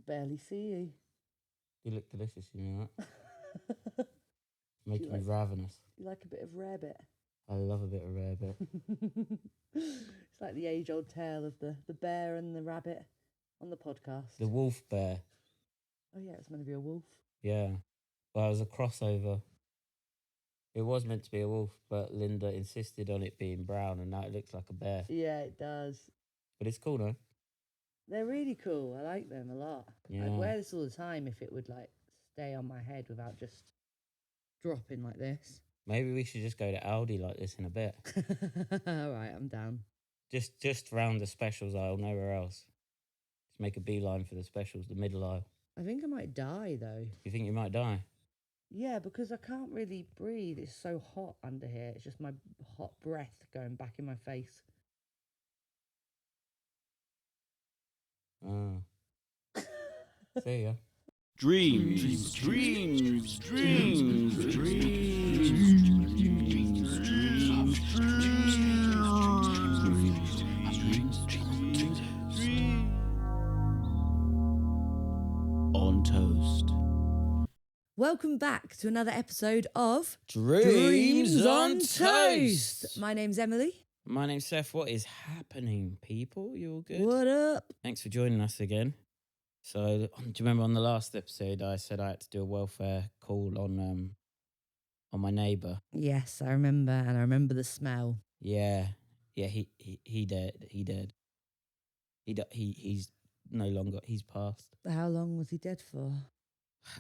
barely see you. You look delicious, you know that? Making me ravenous. You like a bit of rarebit? I love a bit of rarebit. It's like the age-old tale of the bear and the rabbit on the podcast. The wolf bear. Oh yeah, it's meant to be a wolf. Yeah. Well, it was a crossover. It was meant to be a wolf, but Linda insisted on it being brown, and now it looks like a bear. Yeah, it does. But it's cool, no? They're really cool. I like them a lot. Yeah. I'd wear this all the time if it would like stay on my head without just dropping like this. Maybe we should just go to Aldi like this in a bit. All right, I'm down. Just round the specials aisle, nowhere else. Just make a beeline for the specials, the middle aisle. I think I might die though. You think you might die? Yeah, because I can't really breathe. It's so hot under here. It's just my hot breath going back in my face. See ya. Dreams. On toast. Welcome back to another episode of Dreams on Toast. My name's Emily. My name's Seth. What is happening, people? You all good? What up? Thanks for joining us again. So, do you remember on the last episode I said I had to do a welfare call on my neighbour? Yes, I remember, and I remember the smell. Yeah, he dead. He's no longer. He's passed. How long was he dead for?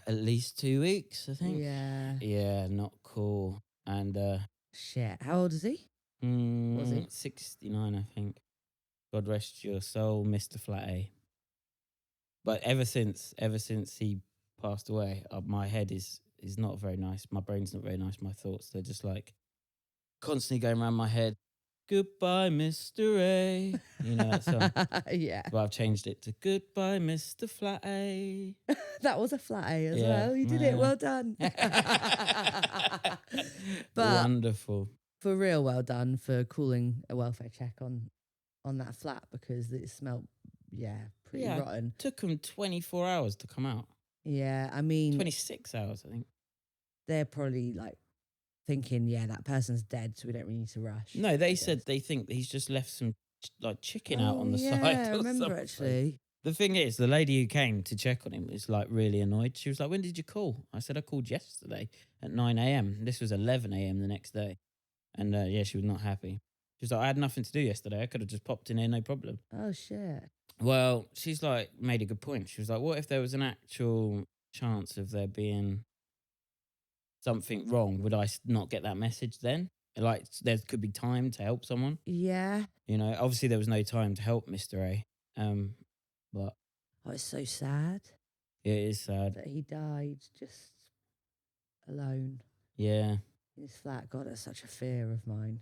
At least 2 weeks, I think. Yeah. Yeah, not cool. And Shit. How old is he? Was he? 69, I think. God rest your soul, Mr. Flat A. But ever since he passed away, my head is not very nice. My brain's not very nice. My thoughts, they're just like constantly going around my head. Goodbye, Mr. A. You know that song? Yeah. But I've changed it to Goodbye, Mr. Flat A. That was a flat A as Yeah. well. You did it. Well done. But wonderful. for real, well done for calling a welfare check on that flat because it smelled, pretty rotten. It took them 24 hours to come out. Yeah, I mean, 26 hours, I think. They're probably like thinking, that person's dead, so we don't really need to rush. No, they said they think he's just left some chicken out on the side. Yeah, I or remember something. actually. The thing is, the lady who came to check on him was like really annoyed. She was like, "When did you call?" I said, "I called yesterday at 9 a.m. This was 11 a.m. the next day." And she was not happy. She was like, "I had nothing to do yesterday. I could have just popped in here, no problem." Oh, shit. Well, she's like made a good point. She was like, "What if there was an actual chance of there being something wrong? Would I not get that message then? Like there could be time to help someone." Yeah. You know, obviously there was no time to help Mr. A. But Oh, it's so sad it is sad. that he died just alone Yeah. in his flat. God, that's such a fear of mine.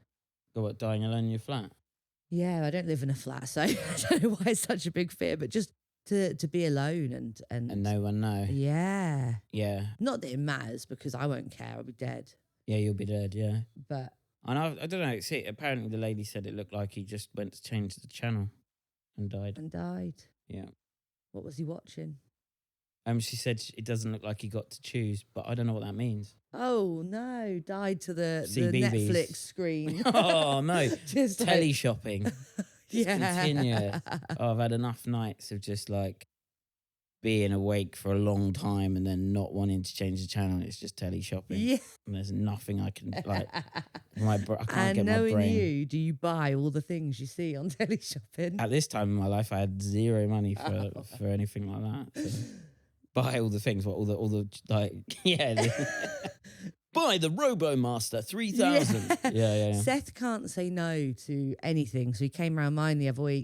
Got what, dying alone in your flat? Yeah, I don't live in a flat, so I don't know why it's such a big fear, but just to be alone and no one know. Yeah. Yeah. Not that it matters because I won't care. I'll be dead. Yeah, you'll be dead, yeah. But And I don't know, see, apparently the lady said it looked like he just went to change the channel and died. Yeah. What was he watching? She said it doesn't look like he got to choose, but I don't know what that means. Oh no, died to the CBeebies. Netflix screen. Oh no, Just like- telly shopping. Yeah. Continuous. Oh, I've had enough nights of just like being awake for a long time and then not wanting to change the channel. It's just telly shopping. Yeah. And there's nothing I can like. I can't And get my knowing brain. you, do you buy all the things you see on telly shopping? At this time in my life, I had zero money for anything like that. So. Buy all the things, all the like, buy the RoboMaster 3000. Yeah. Seth can't say no to anything, so he came around mine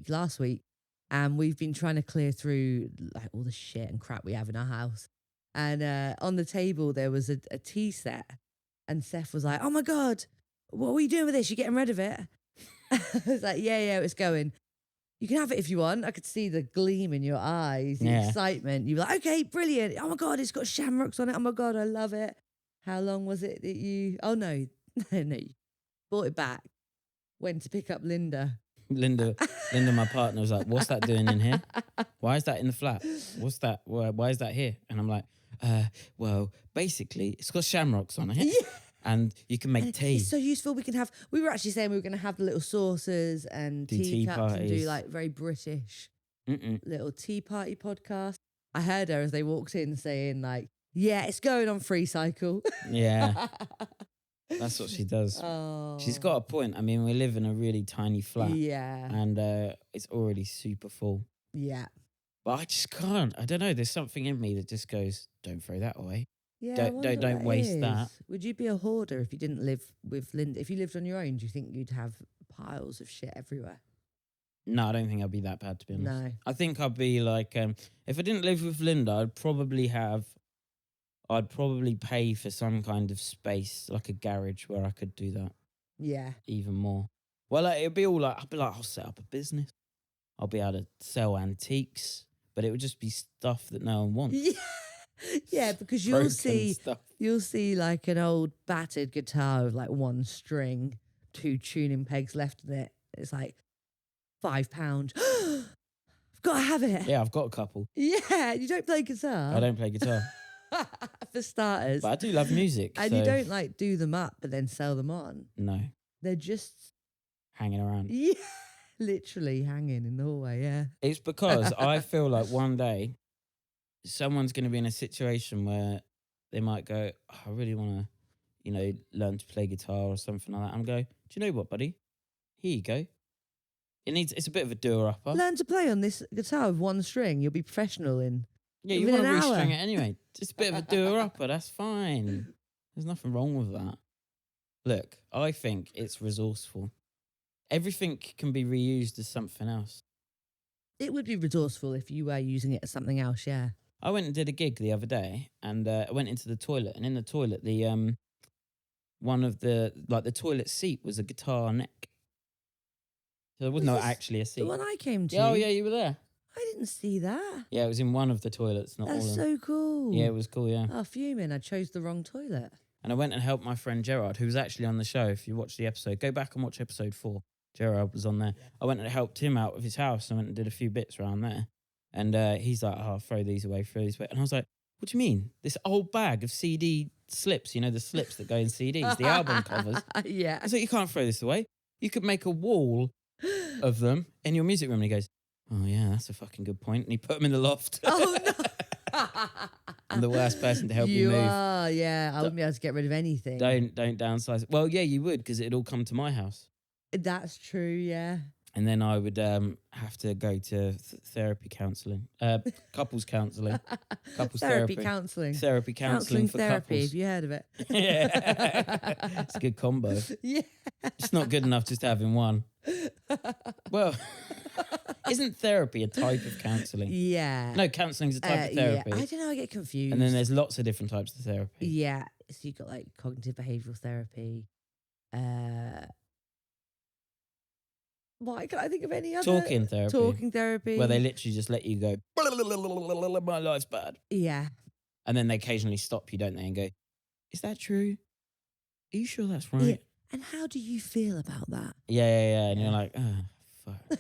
last week, and we've been trying to clear through like all the shit and crap we have in our house. And on the table there was a tea set, and Seth was like, "Oh my god, what are you doing with this? You getting rid of it?" I was like, "Yeah, it's going. You can have it if you want." I could see the gleam in your eyes, the excitement. You were like, "Okay, brilliant. Oh my God, it's got shamrocks on it. Oh my God, I love it." How long was it that you... Oh no, you bought it back. Went to pick up Linda. Linda, my partner was like, "What's that doing in here? Why is that in the flat? What's that? Why is that here?" And I'm like, well, basically, it's got shamrocks on it, Yeah. and you can make And tea. it's so useful. We were actually saying we were going to have the little saucers and Do tea teacups and do parties. like very British Mm-mm. little tea party podcast. I heard her as they walked in saying like, yeah, it's going on free cycle. Yeah, that's what she does. Oh. She's got a point. I mean, we live in a really tiny flat, Yeah. and it's already super full. Yeah. But I just can't. I don't know. There's something in me that just goes, "Don't throw that away. Yeah. Don't- I wonder don't- don't what waste is. that. Would you be a hoarder if you didn't live with Linda? If you lived on your own, do you think you'd have piles of shit everywhere? No, I don't think I'd be that bad, to be honest. No. I think I'd be like, if I didn't live with Linda, I'd probably pay for some kind of space, like a garage where I could do that Yeah. even more. Well, it'd be all like, I'd be like, I'll set up a business. I'll be able to sell antiques, but it would just be stuff that no one wants. Yeah. Yeah, because Broken you'll stuff. see like an old battered guitar with like one string, 2 tuning pegs left in it. It's like £5. I've got to have it. Yeah, I've got a couple. Yeah, you don't play guitar. I don't play guitar, For starters. but I do love music. And so you don't like do them up and then sell them on. No, They're just, hanging around. yeah, literally hanging in the hallway. Yeah. It's because I feel like one day someone's going to be in a situation where they might go, "Oh, I really want to, learn to play guitar or something like that." I'm go, "Do you know what, buddy? Here you go. It's a bit of a doer-upper." Learn to play on this guitar with one string. You'll be professional in. Yeah, you within want to an hour. restring it anyway. Just a bit of a doer-upper. That's fine. There's nothing wrong with that. Look, I think it's resourceful. Everything can be reused as something else. It would be resourceful if you were using it as something else, yeah. I went and did a gig the other day, and I went into the toilet, and in the toilet, the one of the toilet seat was a guitar neck. So it was Was not this actually a seat. The one I came to. Yeah, oh yeah, you were there. I didn't see that. Yeah, it was in one of the toilets, not all That's of them. so cool. Yeah, it was cool. Yeah, Oh, fuming. I chose the wrong toilet. and I went and helped my friend Gerard, who was actually on the show. If you watch the episode, go back and watch episode 4. Gerard was on there. I went and helped him out of his house. I went and did a few bits around there. And he's like, "Oh, throw these away. And I was like, "What do you mean? This old bag of CD slips, the slips that go in CDs, the album covers." Yeah. I was like, "You can't throw this away. You could make a wall of them in your music room." And he goes, "Oh, yeah, that's a fucking good point." And he put them in the loft. Oh, no. I'm the worst person to help you move. Are, yeah. I wouldn't be able to get rid of anything. Don't downsize. Well, yeah, you would, because it'd all come to my house. That's true, yeah. And then I would have to go to therapy counselling, couples counselling, couples Therapy therapy, counselling. therapy counselling for therapy. couples. Have you heard of it? Yeah, it's a good combo. Yeah. It's not good enough just having one. Well, isn't therapy a type of counselling? Yeah. No, counselling is a type of therapy. Yeah. I don't know. I get confused. And then there's lots of different types of therapy. Yeah. So you've got like cognitive behavioural therapy. Why can't I think of any other? Talking therapy. Talking therapy. Where they literally just let you go, "My life's bad." Yeah. And then they occasionally stop you, don't they, and go, "Is that true? Are you sure that's right?" Yeah. And how do you feel about that? Yeah. And you're like, "Oh, fuck.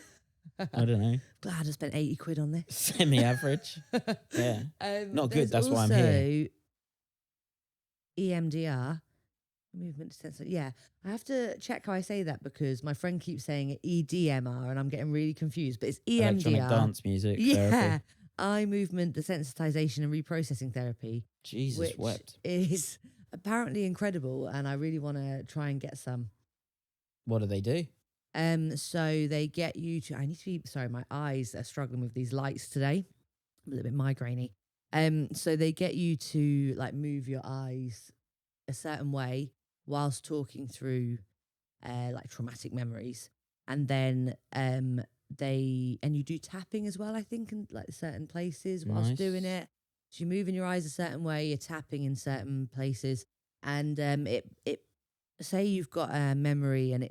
I don't know. Glad I spent 80 quid on this. Semi-average." Yeah. Not good, There's that's why I'm here. also EMDR, movement desensitization. Yeah, I have to check how I say that because my friend keeps saying EDMR and I'm getting really confused. But it's EMDR. Electronic dance music Yeah, therapy. eye movement desensitization and reprocessing therapy, Jesus which wept. is apparently incredible, and I really want to try and get some. What do they do? So they get you to. I need to be sorry. My eyes are struggling with these lights today. I'm a little bit migrainey. So they get you to like move your eyes a certain way whilst talking through like traumatic memories, and then you do tapping as well, I think, in like certain places whilst Nice. doing it. So you're moving your eyes a certain way, you're tapping in certain places, and it say you've got a memory, and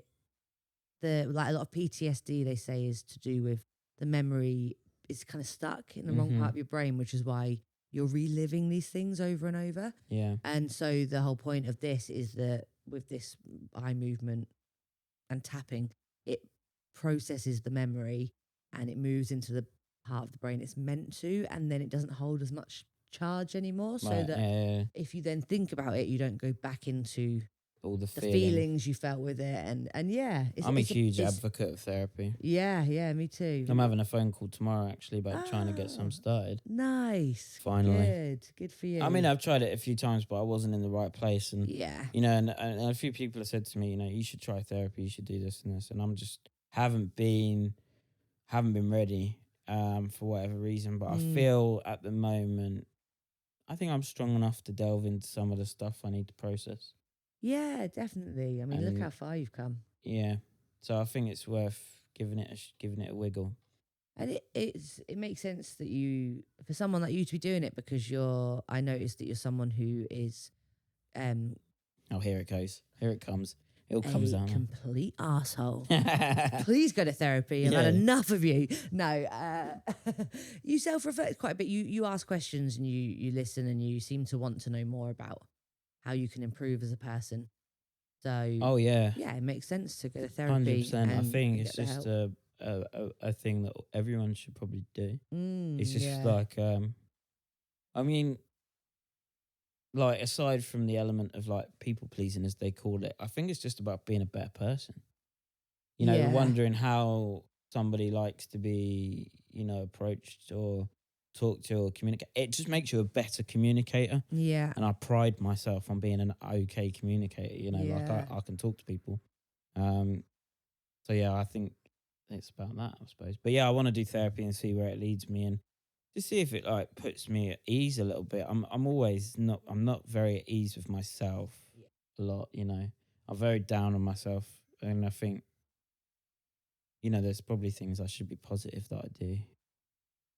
like a lot of PTSD they say is to do with the memory is kind of stuck in the wrong part of your brain, which is why you're reliving these things over and over. Yeah. And so the whole point of this is that with this eye movement and tapping, it processes the memory and it moves into the part of the brain it's meant to, and then it doesn't hold as much charge anymore. So Right, that yeah. if you then think about it, you don't go back into All the the feeling. feelings you felt with it. And yeah, I'm a huge advocate of therapy. Yeah, me too. I'm having a phone call tomorrow actually about trying to get some started. Nice. Finally. Good for you. I mean, I've tried it a few times, but I wasn't in the right place. And, yeah. you know, and a few people have said to me, you know, you should try therapy, you should do this and this. And I'm just haven't been ready for whatever reason. But I feel at the moment, I think I'm strong enough to delve into some of the stuff I need to process. Yeah, definitely. I mean, look And- how far you've come. Yeah. So I think it's worth giving it a wiggle. And it makes sense that for someone like you to be doing it, because I noticed that you're someone who is Oh, here it goes. Here it comes. It all a comes down. complete asshole. Please go to therapy. I've had Yeah. enough of you. No, you self-reflect quite a bit. You ask questions and you listen, and you seem to want to know more about how you can improve as a person. So Oh, yeah. yeah, it makes sense to go to therapy. 100%. I and think get it's the just help. a thing that everyone should probably do. It's just Yeah. like, I mean, like aside from the element of like people pleasing, as they call it, I think it's just about being a better person. You know, Yeah. wondering how somebody likes to be, you know, approached or talked to or communicate. It just makes you a better communicator. Yeah. And I pride myself on being an okay communicator. You know, like Yeah. I can talk to people. So yeah, I think it's about that, I suppose. But yeah, I want to do therapy and see where it leads me, and just see if it like puts me at ease a little bit. I'm not very at ease with myself a lot. You know, I'm very down on myself, and I think, you know, there's probably things I should be positive that I do.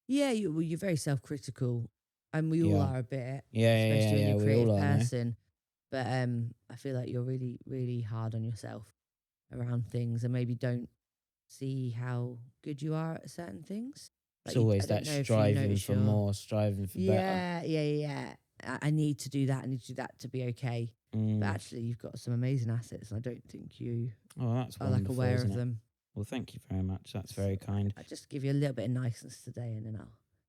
Yeah, you're very self-critical, and we all Yeah. are a bit, Yeah, especially when you're a we creative all are, no? person. But I feel like you're really, really hard on yourself around things, and maybe don't see how good you are at certain things. It's Like, always I don't that know if you striving notice for your- more, striving for better. Yeah. I need to do that. I need to do that to be okay. Mm. But actually, you've got some amazing assets, and I don't think you Oh, that's are like wonderful, aware isn't of it? them. Well, thank you very much. That's very kind. I just give you a little bit of niceness today, and then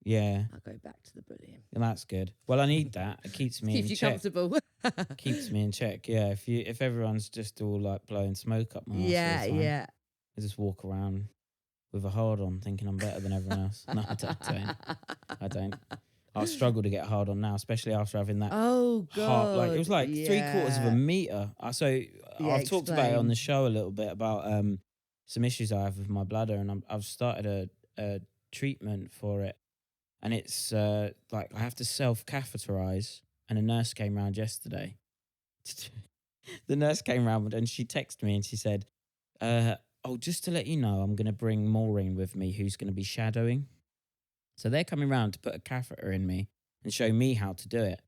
Yeah, I'll go back to the bullying. and that's good. Well, I need that. It keeps me Keeps in you check. comfortable. Keeps me in check. Yeah, if everyone's just all like blowing smoke up my ass all the time, Yeah. I just walk around with a hard on, thinking I'm better than everyone else. No, I don't. I'll struggle to get hard on now, especially after having that. Oh God! Like it was like 3/4 of a meter. So I've talked about it on the explain. show a little bit about some issues I have with my bladder, and I've started a treatment for it, and it's like I have to self-catheterize. And a nurse came round yesterday. The nurse came round and she texted me and she said, "Oh, just to let you know, I'm going to bring Maureen with me, who's going to be shadowing. So they're coming round to put a catheter in me and show me how to do it."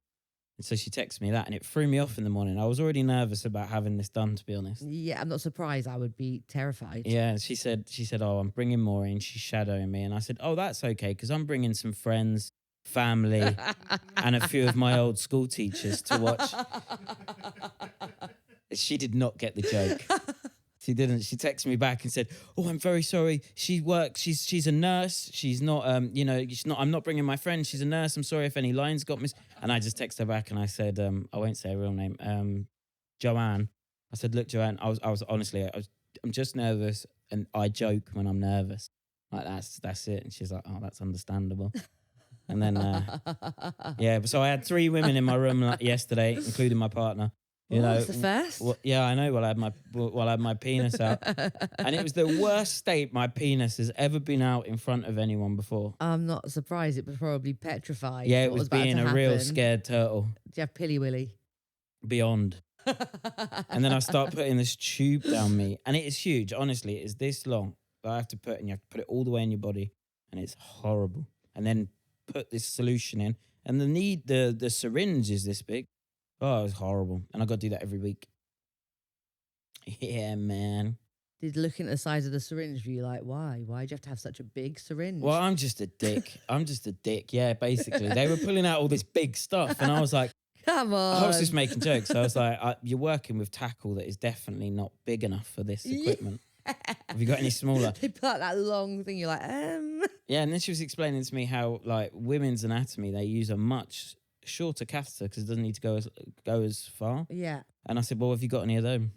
And so she texted me that, and it threw me off in the morning. I was already nervous about having this done, to be honest. Yeah, I'm not surprised. I would be terrified. Yeah, and she said, "Oh, I'm bringing Maureen. She's shadowing me." And I said, "Oh, that's okay, because I'm bringing some friends, family, and a few of my old school teachers to watch." She did not get the joke. She didn't. She texted me back and said, "Oh, I'm very sorry. She works. She's a nurse. She's not. She's not. I'm not bringing my friend. She's a nurse. I'm sorry if any lines got missed." And I just texted her back and I said, "I won't say her real name. Joanne." I said, "Look, Joanne. I was honestly. I'm just nervous, and I joke when I'm nervous. Like that's it." And she's like, "Oh, that's understandable." And then yeah. So I had 3 women in my room yesterday, including my partner. You know, it's the first. well, yeah, I know. While I had my penis out, and it was the worst state my penis has ever been out in front of anyone before. I'm not surprised. It was probably petrified. Yeah, it what was about being to a real happen. scared turtle. Do you have Pilly Willy? Beyond. And then I start putting this tube down me, and it is huge. Honestly, it is this long that I have to put, and you have to put it all the way in your body, and it's horrible. And then put this solution in, and the syringe is this big. Oh, it was horrible, and I got to do that every week. Yeah, man. Did looking at the size of the syringe, were you like, why? Why do you have to have such a big syringe? Well, I'm just a dick. Yeah, basically, they were pulling out all this big stuff, and I was like, Come on. I was just making jokes. I was like, you're working with tackle that is definitely not big enough for this equipment. Have you got any smaller? They put out that long thing. You're like, Yeah, and then she was explaining to me how, like, women's anatomy, they use a much shorter catheter because it doesn't need to go as far. Yeah. And I said, well, have you got any of them?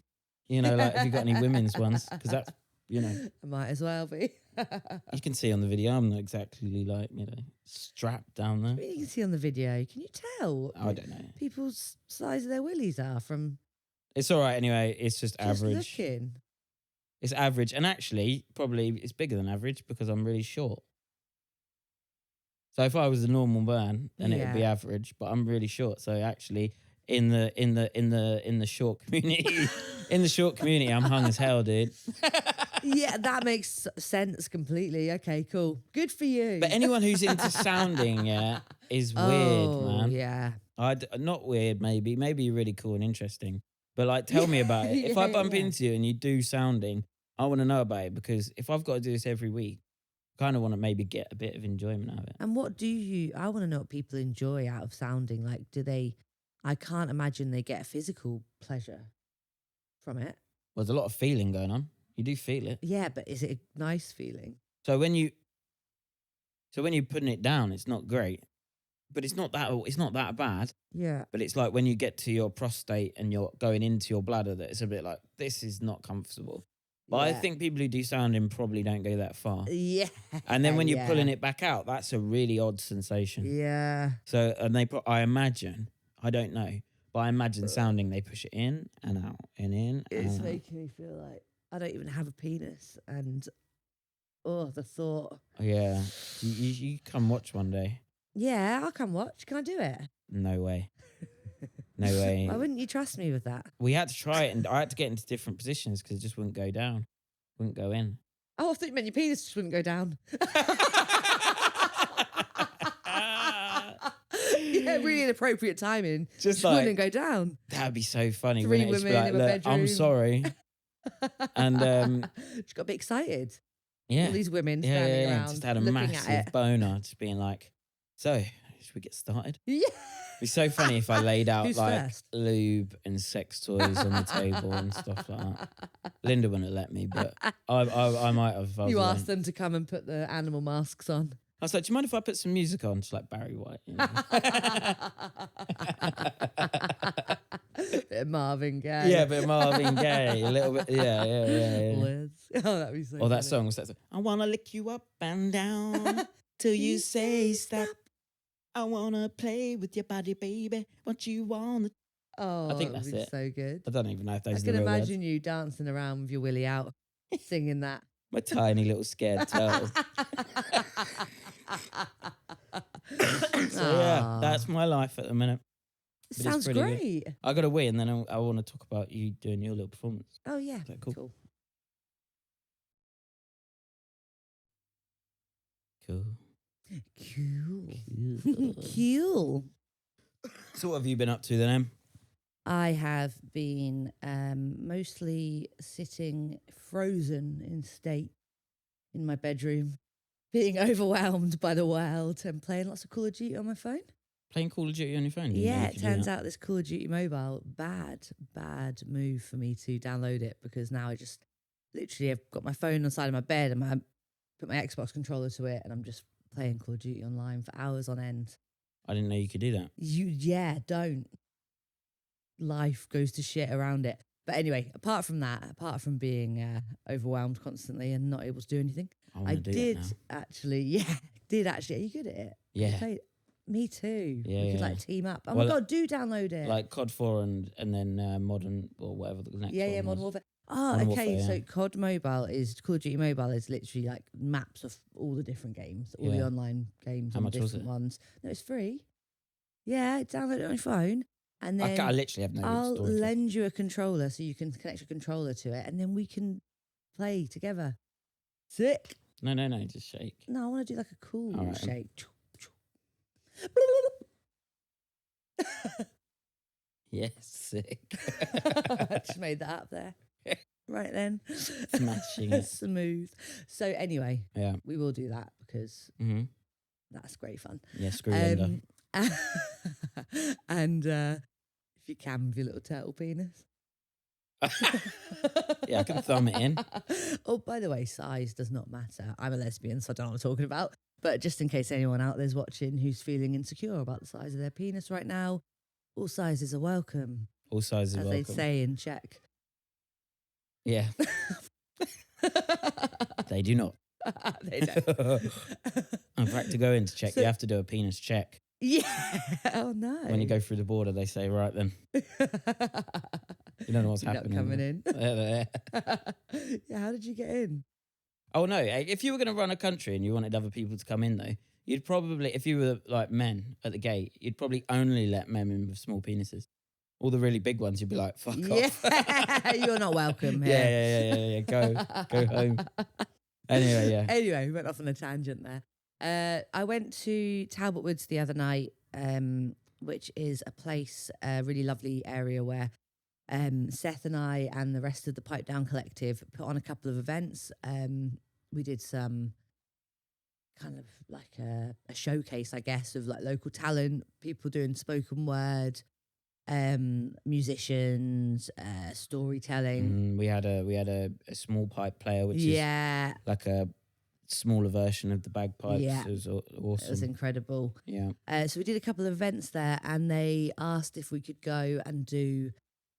You know, like, have you got any women's ones? Because that's, you know, I might as well be. you can see on the video, I'm not exactly like, you know, strapped down there. You can see on the video. Can you tell? I don't know. People's size of their willies are from It's all right anyway. It's just just average. looking. It's average. And actually, probably it's bigger than average because I'm really short. So if I was a normal man, then it would be Yeah. average. But I'm really short. So actually, in the short community, in the short community, I'm hung as hell, dude. Yeah, that makes sense completely. Okay, cool. Good for you. But anyone who's into sounding, yeah, is weird, Oh, man. yeah. Not weird, maybe. Maybe you're really cool and interesting. But like, tell me about it. If I Yeah, bump yeah. into you and you do sounding, I want to know about it because if I've got to do this every week, I kind of want to maybe get a bit of enjoyment out of it. And what do you, I want to know what people enjoy out of sounding. Like, I can't imagine they get a physical pleasure from it. Well, there's a lot of feeling going on. You do feel it. Yeah, but is it a nice feeling? So when you're putting it down, it's not great, but it's not that bad. Yeah. But it's like when you get to your prostate and you're going into your bladder, that it's a bit like, this is not comfortable. But I Yeah. think people who do sounding probably don't go that far. Yeah. And then when you're yeah. pulling it back out, that's a really odd sensation. Yeah. So, and I imagine, I don't know, but I imagine sounding, they push it in and out and in It's and out. making me feel like I don't even have a penis. And, the thought. Yeah. You come watch one day. Yeah, I'll come watch. Can I do it? No way. No way. Why wouldn't you trust me with that? We had to try it and I had to get into different positions because it just wouldn't go down. Wouldn't go in. Oh, I thought you meant your penis just wouldn't go down. Yeah, really inappropriate timing. Just wouldn't like, go down. that'd be so funny. Three Wouldn't it? Just be women like, in a look, I'm bedroom." sorry. And She got a bit excited. yeah. All these women standing around Just had a looking at massive it. boner, just being like, so, should we get started? Yeah. It'd be so funny if I laid out Who's like first? lube and sex toys on the table and stuff like that. Linda wouldn't have let me, but I might have. If I was You alone. asked them to come and put the animal masks on. I was like, do you mind if I put some music on? Just like Barry White. You know? Bit of Marvin Gaye. Yeah, but Marvin Gaye, a little bit. Yeah. Liz. Oh, that'd be so Or that funny. song was that. I wanna lick you up and down till you say stop. I wanna play with your body, baby. What you wanna? Oh, I think that'd that's be it. so good. I don't even know if those I are can the real imagine words. you dancing around with your willy out, singing that. My tiny little scared turtle. So yeah, that's my life at the minute. But it's Sounds pretty good. great. I got to wee, and then I want to talk about you doing your little performance. Oh yeah, Is that cool? Cool. Cool. Cool. So what have you been up to then, Em? I have been mostly sitting frozen in state in my bedroom, being overwhelmed by the world and playing lots of Call of Duty on my phone. Playing Call of Duty on your phone? Didn't know Yeah, you it could do turns that. out this Call of Duty mobile, bad move for me to download it because now I just literally I've got my phone on the side of my bed and put my Xbox controller to it and I'm just playing Call of Duty online for hours on end. I didn't know you could do that. Don't. Life goes to shit around it. But anyway, apart from being overwhelmed constantly and not able to do anything, I want I to do did that now. actually. Are you good at it? You Yeah. played- Me too. Yeah, we could yeah. like team up. Oh Well, my god, do download it. Like COD 4 and then Modern or whatever the next yeah, one Modern was. Warfare. Oh, Modern okay. Warfare, So yeah. COD Mobile Call of Duty Mobile is literally like maps of all the different games, all the Yeah. online games, How and much was different it? ones. No, it's free. Yeah, download it on your phone, and then I literally have no I'll storage. lend you a controller so you can connect your controller to it, and then we can play together. Sick. No, just shake. No, I want to do like a cool All right. shake. Yes, sick. I just made that up there. Right then. Smashing it. Smooth. So anyway, Yeah. we will do that because Mm-hmm. that's great fun. Yeah, screw Linda. And if you can with your little turtle penis. Yeah, I can thumb it in. Oh, by the way, size does not matter. I'm a lesbian, so I don't know what I'm talking about. But just in case anyone out there's watching who's feeling insecure about the size of their penis right now, all sizes are welcome, All sizes as welcome. they say in Czech. Yeah, they do not. They don't. In fact, to go into check, So- you have to do a penis check. Yeah. Oh no. When you go through the border, they say, right then, you don't know what's You're not happening. coming in. Yeah. Yeah. How did you get in? Oh no! If you were going to run a country and you wanted other people to come in, though, you'd probably, if you were like men at the gate, you'd probably only let men in with small penises. All the really big ones, you'd be like, "Fuck off." Yeah. You're not welcome here. Yeah. Go home. Anyway, yeah. Anyway, we went off on a tangent there. I went to Talbot Woods the other night, which is a place, a really lovely area where Seth and I and the rest of the Pipe Down Collective put on a couple of events. We did some kind of like a showcase, I guess, of like local talent, people doing spoken word, musicians, storytelling. We had a small pipe player, which Yeah, is like a smaller version of the bagpipes. Yeah. It was it was awesome. incredible. Yeah. So we did a couple of events there, and they asked if we could go and do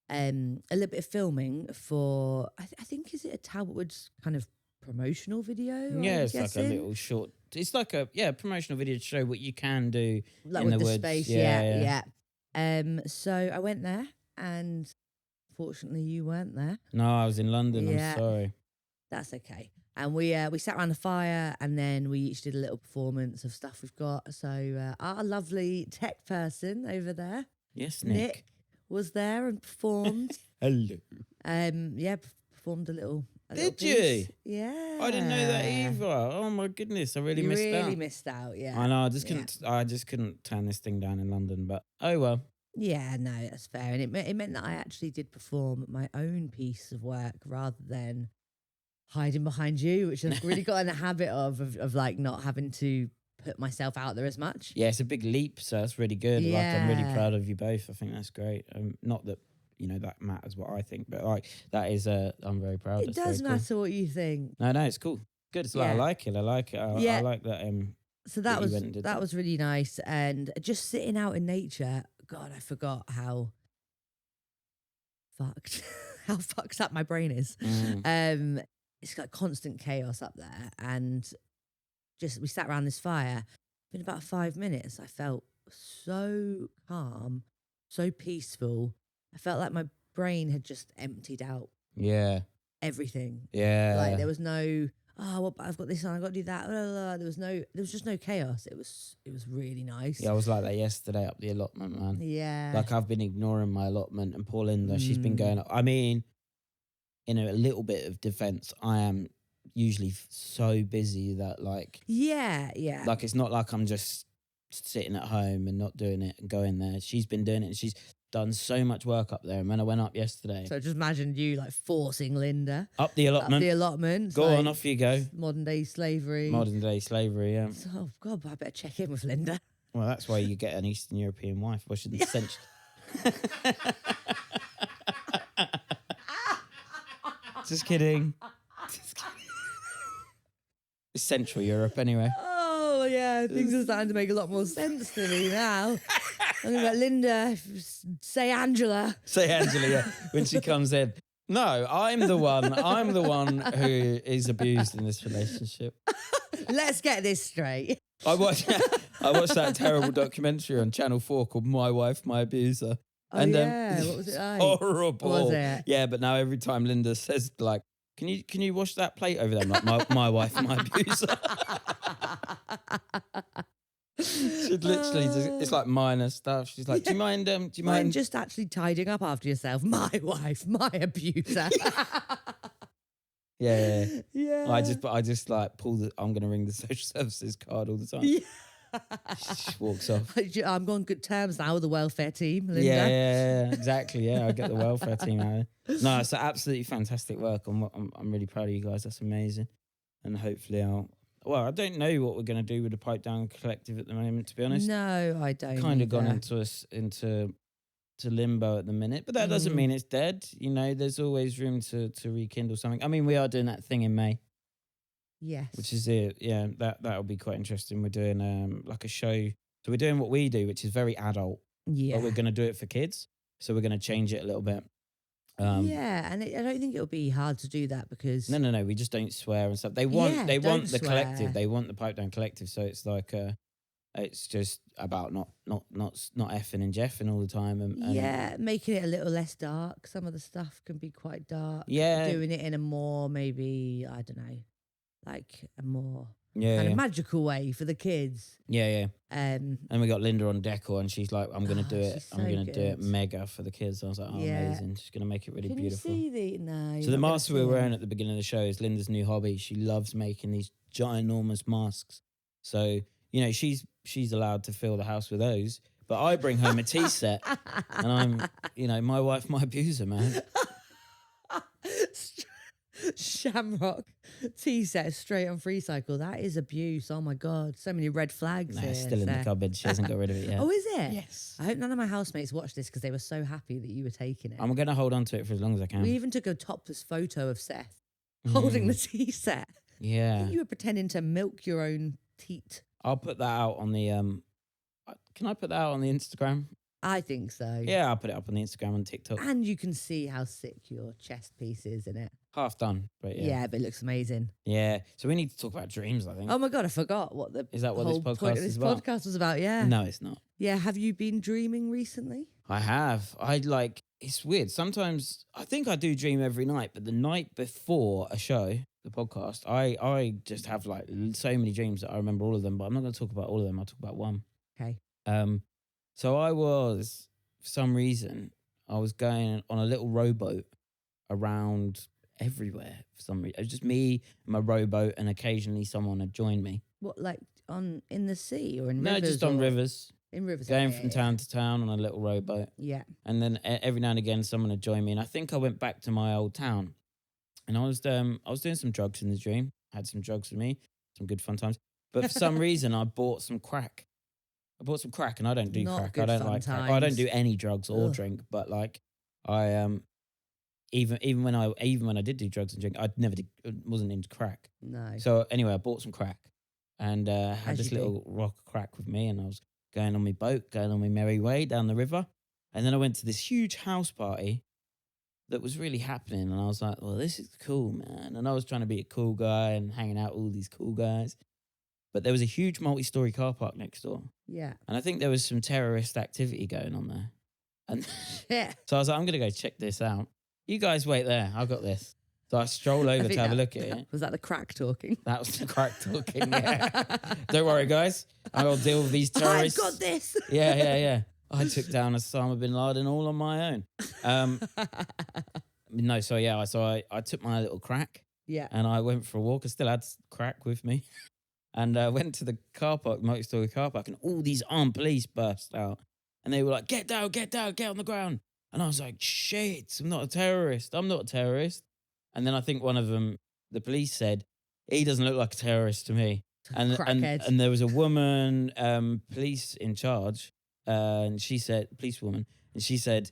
a little bit of filming for, I think, is it a Talbot Woods kind of promotional video? Yeah, I'm it's like a guessing? little short. It's like a promotional video to show what you can do Like in with the the woods. space. Yeah. Yeah. So I went there, and fortunately you weren't there. No, I was in London. Yeah. I'm sorry. That's okay. And we sat around the fire, and then we each did a little performance of stuff we've got. So our lovely tech person over there, Yes, Nick, Nick. was there and performed. Hello. Performed a little. Did you? Yeah. I didn't know that either. Oh my goodness, I really You missed really out. missed out. Yeah. I know. I just Yeah. couldn't. I just couldn't turn this thing down in London. But oh well. Yeah, no, that's fair. And it meant that I actually did perform my own piece of work rather than hiding behind you, which I've really got in the habit of like not having to put myself out there as much. Yeah, it's a big leap, so that's really good. Like, I'm really Yeah. proud of you both. I think that's great. Not that that matters what I think, but like that is I'm very proud. It That's does very cool. matter what you think. No, it's cool. Good. It's like I Yeah. like it. I like it. I Yeah. like that. So that that you was went and did that that. was really nice, and just sitting out in nature. God, I forgot how fucked how fucked up my brain is. Mm. It's like constant chaos up there, and just we sat around this fire. In about 5 minutes, I felt so calm, so peaceful. I felt like my brain had just emptied out Yeah. everything. Yeah. Like there was no, well, I've got this on, I've got to do that. Blah, blah, blah. There was just no chaos. It was really nice. Yeah, I was like that yesterday up the allotment, man. Yeah. Like I've been ignoring my allotment, and poor Linda, she's been Mm. going up. I mean, in a little bit of defense, I am usually so busy that like yeah. it's not like I'm just sitting at home and not doing it and going there. She's been doing it, and she's done so much work up there. And when I went up yesterday, So just imagine you like forcing Linda up the up allotment, the allotments. go like, on, off you go. Modern day slavery. Modern day slavery, yeah. So, oh God, I better check in with Linda. Well, that's why you get an Eastern European wife. Well, she's essentially. Just kidding. Just kidding. It's Central Europe, anyway. Oh yeah, things are starting to make a lot more sense to me now. I'm about Linda, say Angela. Say Angela, yeah, when she comes in. No, I'm the one who is abused in this relationship. Let's get this straight. I watched that terrible documentary on Channel 4 called My Wife, My Abuser. Oh And yeah, what was it like? horrible. Was it? Yeah, but now every time Linda says like, can you wash that plate over there? I'm like, my wife, my abuser. She'd literally just, it's like minor stuff. She's like, do you mind? Do you Mind mind? just actually tidying up after yourself? My wife, my abuser. Yeah. Yeah. I just like I'm gonna ring the social services card all the time. Yeah. She just walks off. I'm on good terms now with the welfare team, Linda. Yeah, exactly. Yeah, I get the welfare team out. No, it's absolutely fantastic work. I'm really proud of you guys. That's amazing. And hopefully I don't know what we're going to do with the Pipe Down Collective at the moment, to be honest. No, I don't. Kind of gone either. into limbo at the minute, but that doesn't Mm. mean it's dead. You know, there's always room to rekindle something. I mean, we are doing that thing in May, Yes. which is it. Yeah, that'll be quite interesting. We're doing like a show. So we're doing what we do, which is very adult, yeah. but we're going to do it for kids. So we're going to change it a little bit. Yeah, and I don't think it'll be hard to do that because No. We just don't swear and stuff. They want Yeah, they don't want the collective. swear. They want the Pipe Down Collective. So it's like it's just about not effing and jeffing all the time. And yeah, making it a little less dark. Some of the stuff can be quite dark. Yeah. Doing it in a more maybe I don't know, like a more yeah, kind yeah. of magical way for the kids. Yeah. Um, And we got Linda on decor, and she's like, "I'm gonna Oh, do it. she's I'm so gonna do it good. mega for the kids." I was like, "Oh, Yeah. amazing! She's gonna make it really can beautiful." you see the no? So you're the not gonna mask we're see wearing it. at the beginning of the show is Linda's new hobby. She loves making these ginormous masks. So you know she's allowed to fill the house with those. But I bring home a tea set, and my wife might abuse her, man. Shamrock tea set straight on free cycle. That is abuse. Oh my god, so many red flags. Nah, here, it's still in the Seth. cupboard. She hasn't got rid of it yet. Oh, is it? Yes. I hope none of my housemates watched this because they were so happy that you were taking it. I'm gonna hold on to it for as long as I can. We even took a topless photo of Seth holding the tea set. I Yeah, think you were pretending to milk your own teat. I'll put that out on the Can I put that out on the Instagram? I think so. Yeah, I'll put it up on the Instagram and TikTok. And you can see how sick your chest piece is in it. Half done, but Yeah, yeah. but it looks amazing. Yeah. So we need to talk about dreams, I think. Oh my god, I forgot what the Is that what this whole podcast point of is this about? podcast was about. Yeah. No, it's not. Yeah. Have you been dreaming recently? I have. It's weird. Sometimes I think I do dream every night, but the night before a show, the podcast, I just have like so many dreams that I remember all of them, but I'm not going to talk about all of them. I'll talk about one. Okay. So I was, for some reason, I was going on a little rowboat around everywhere for some reason. It was just me, my rowboat, and occasionally someone had joined me. What, like in the sea or in No, rivers? just on or- rivers, In rivers. going yeah, from yeah, town to town on a little rowboat. Yeah. And then every now and again, someone would join me. And I think I went back to my old town. And I was doing some drugs in the dream. I had some drugs with me, some good fun times. But for some reason, I bought some crack. And I don't do Not crack. good I don't fun like crack. I don't times. do any drugs or Ugh. drink. But like, I even when I did do drugs and drink, I never wasn't into crack. No. So anyway, I bought some crack and had As this you do. little rock of crack with me, and I was going on my boat, going on my merry way down the river. And then I went to this huge house party that was really happening, and I was like, well, this is cool, man. And I was trying to be a cool guy and hanging out with all these cool guys. But there was a huge multi-story car park next door. Yeah. And I think there was some terrorist activity going on there. And Yeah. so I was like, I'm going to go check this out. You guys wait there. I got this. So I stroll over to think have a that- look at it. Was that the crack talking? That was the crack talking, yeah. Don't worry, guys. I'll deal with these terrorists. I've got this. Yeah. I took down Osama bin Laden all on my own. I took my little crack Yeah. and I went for a walk. I still had crack with me. And went to the car park, multi-story car park, and all these armed police burst out. And they were like, get down, get on the ground. And I was like, shit, I'm not a terrorist. And then I think one of them, the police said, he doesn't look like a terrorist to me. And Crackhead. there was a woman, police in charge, and she said, policewoman, and she said,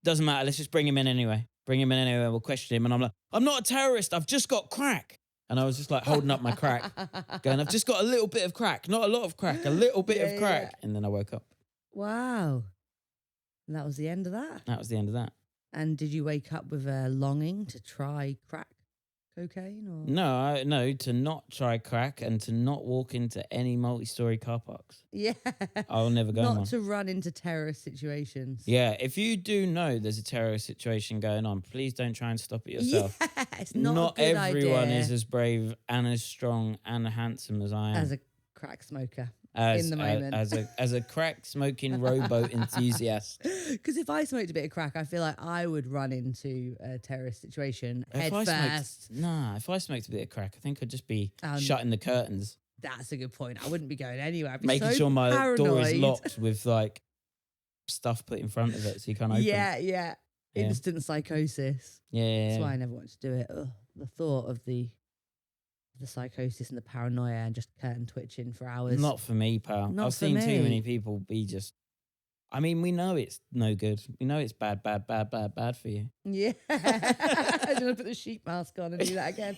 doesn't matter, let's just bring him in anyway. We'll question him. And I'm like, I'm not a terrorist, I've just got crack. And I was just like holding up my crack, going, I've just got a little bit of crack, not a lot of crack, a little bit of crack. Yeah. And then I woke up. Wow. And that was the end of that. That was the end of that. And did you wake up with a longing to try crack cocaine or? No, to not try crack and to not walk into any multi-story car parks. Yeah. I'll never go in Not one. to run into terrorist situations. Yeah, if you do know there's a terrorist situation going on, please don't try and stop it yourself. Yeah, it's not a good everyone idea is as brave and as strong and handsome as I am. as a crack smoker in the moment. As a crack smoking rowboat enthusiast. Because if I smoked a bit of crack, I feel like I would run into a terrorist situation head If first. I smoked a bit of crack, I think I'd just be Um, shutting the curtains, That's a good point. I wouldn't be going anywhere. I'd be making so sure my door is paranoid. locked with like stuff put in front of it so you can't open it. Yeah. Yeah. Instant psychosis. Yeah. That's why I never wanted to do it. Ugh, the thought of the psychosis and the paranoia and just curtain twitching for hours. Not for me, pal. Not I've for seen too me. many people be just I mean, we know it's no good. We know it's bad for you. Yeah. I'm going to put the sheep mask on and do that again.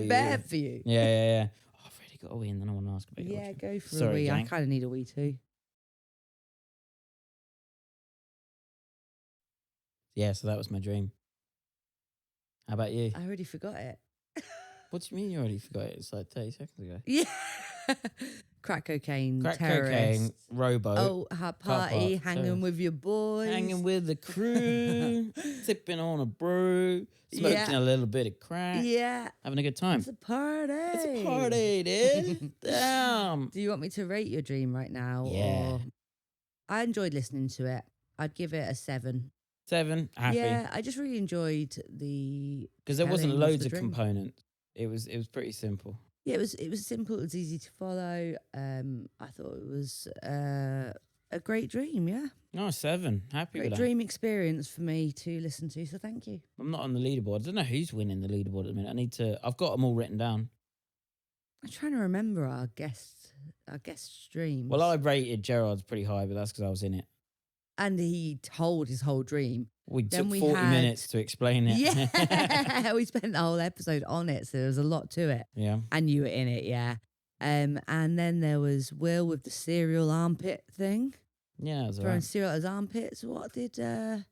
Bad for you. Yeah. Oh, I've really got a wee and then I want to ask about your Yeah, dream. go for Sorry, a wee. gang. I kind of need a wee too. Yeah, so that was my dream. How about you? I already forgot it. What do you mean you already forgot it? It's like 30 seconds ago. Yeah. Crack cocaine, Crack terrorists. cocaine, rowboat, Oh, party, park, hanging terrorists. with your boys. hanging with the crew, sipping on a brew, smoking Yeah. a little bit of crack, Yeah. having a good time. It's a party. It's a party, dude. Damn. Do you want me to rate your dream right now? Yeah. Or... I enjoyed listening to it. I'd give it a 7. 7, happy. Yeah, I just really enjoyed the Because there wasn't telling of loads the of dream. components. It was pretty simple. Yeah, it was simple. It was easy to follow. I thought it was a great dream. Yeah, No, 7. Happy great with that. dream experience for me to listen to. So thank you. I'm not on the leaderboard. I don't know who's winning the leaderboard at the minute. I've got them all written down. I'm trying to remember our guest streams. Well, I rated Gerard's pretty high, but that's because I was in it. and he told his whole dream. We Then took we 40 had- minutes to explain it. Yeah, we spent the whole episode on it, so there was a lot to it. Yeah. And you were in it, yeah. And then there was Will with the cereal armpit thing, Yeah, it was throwing alright. cereal at his armpits. What did Ella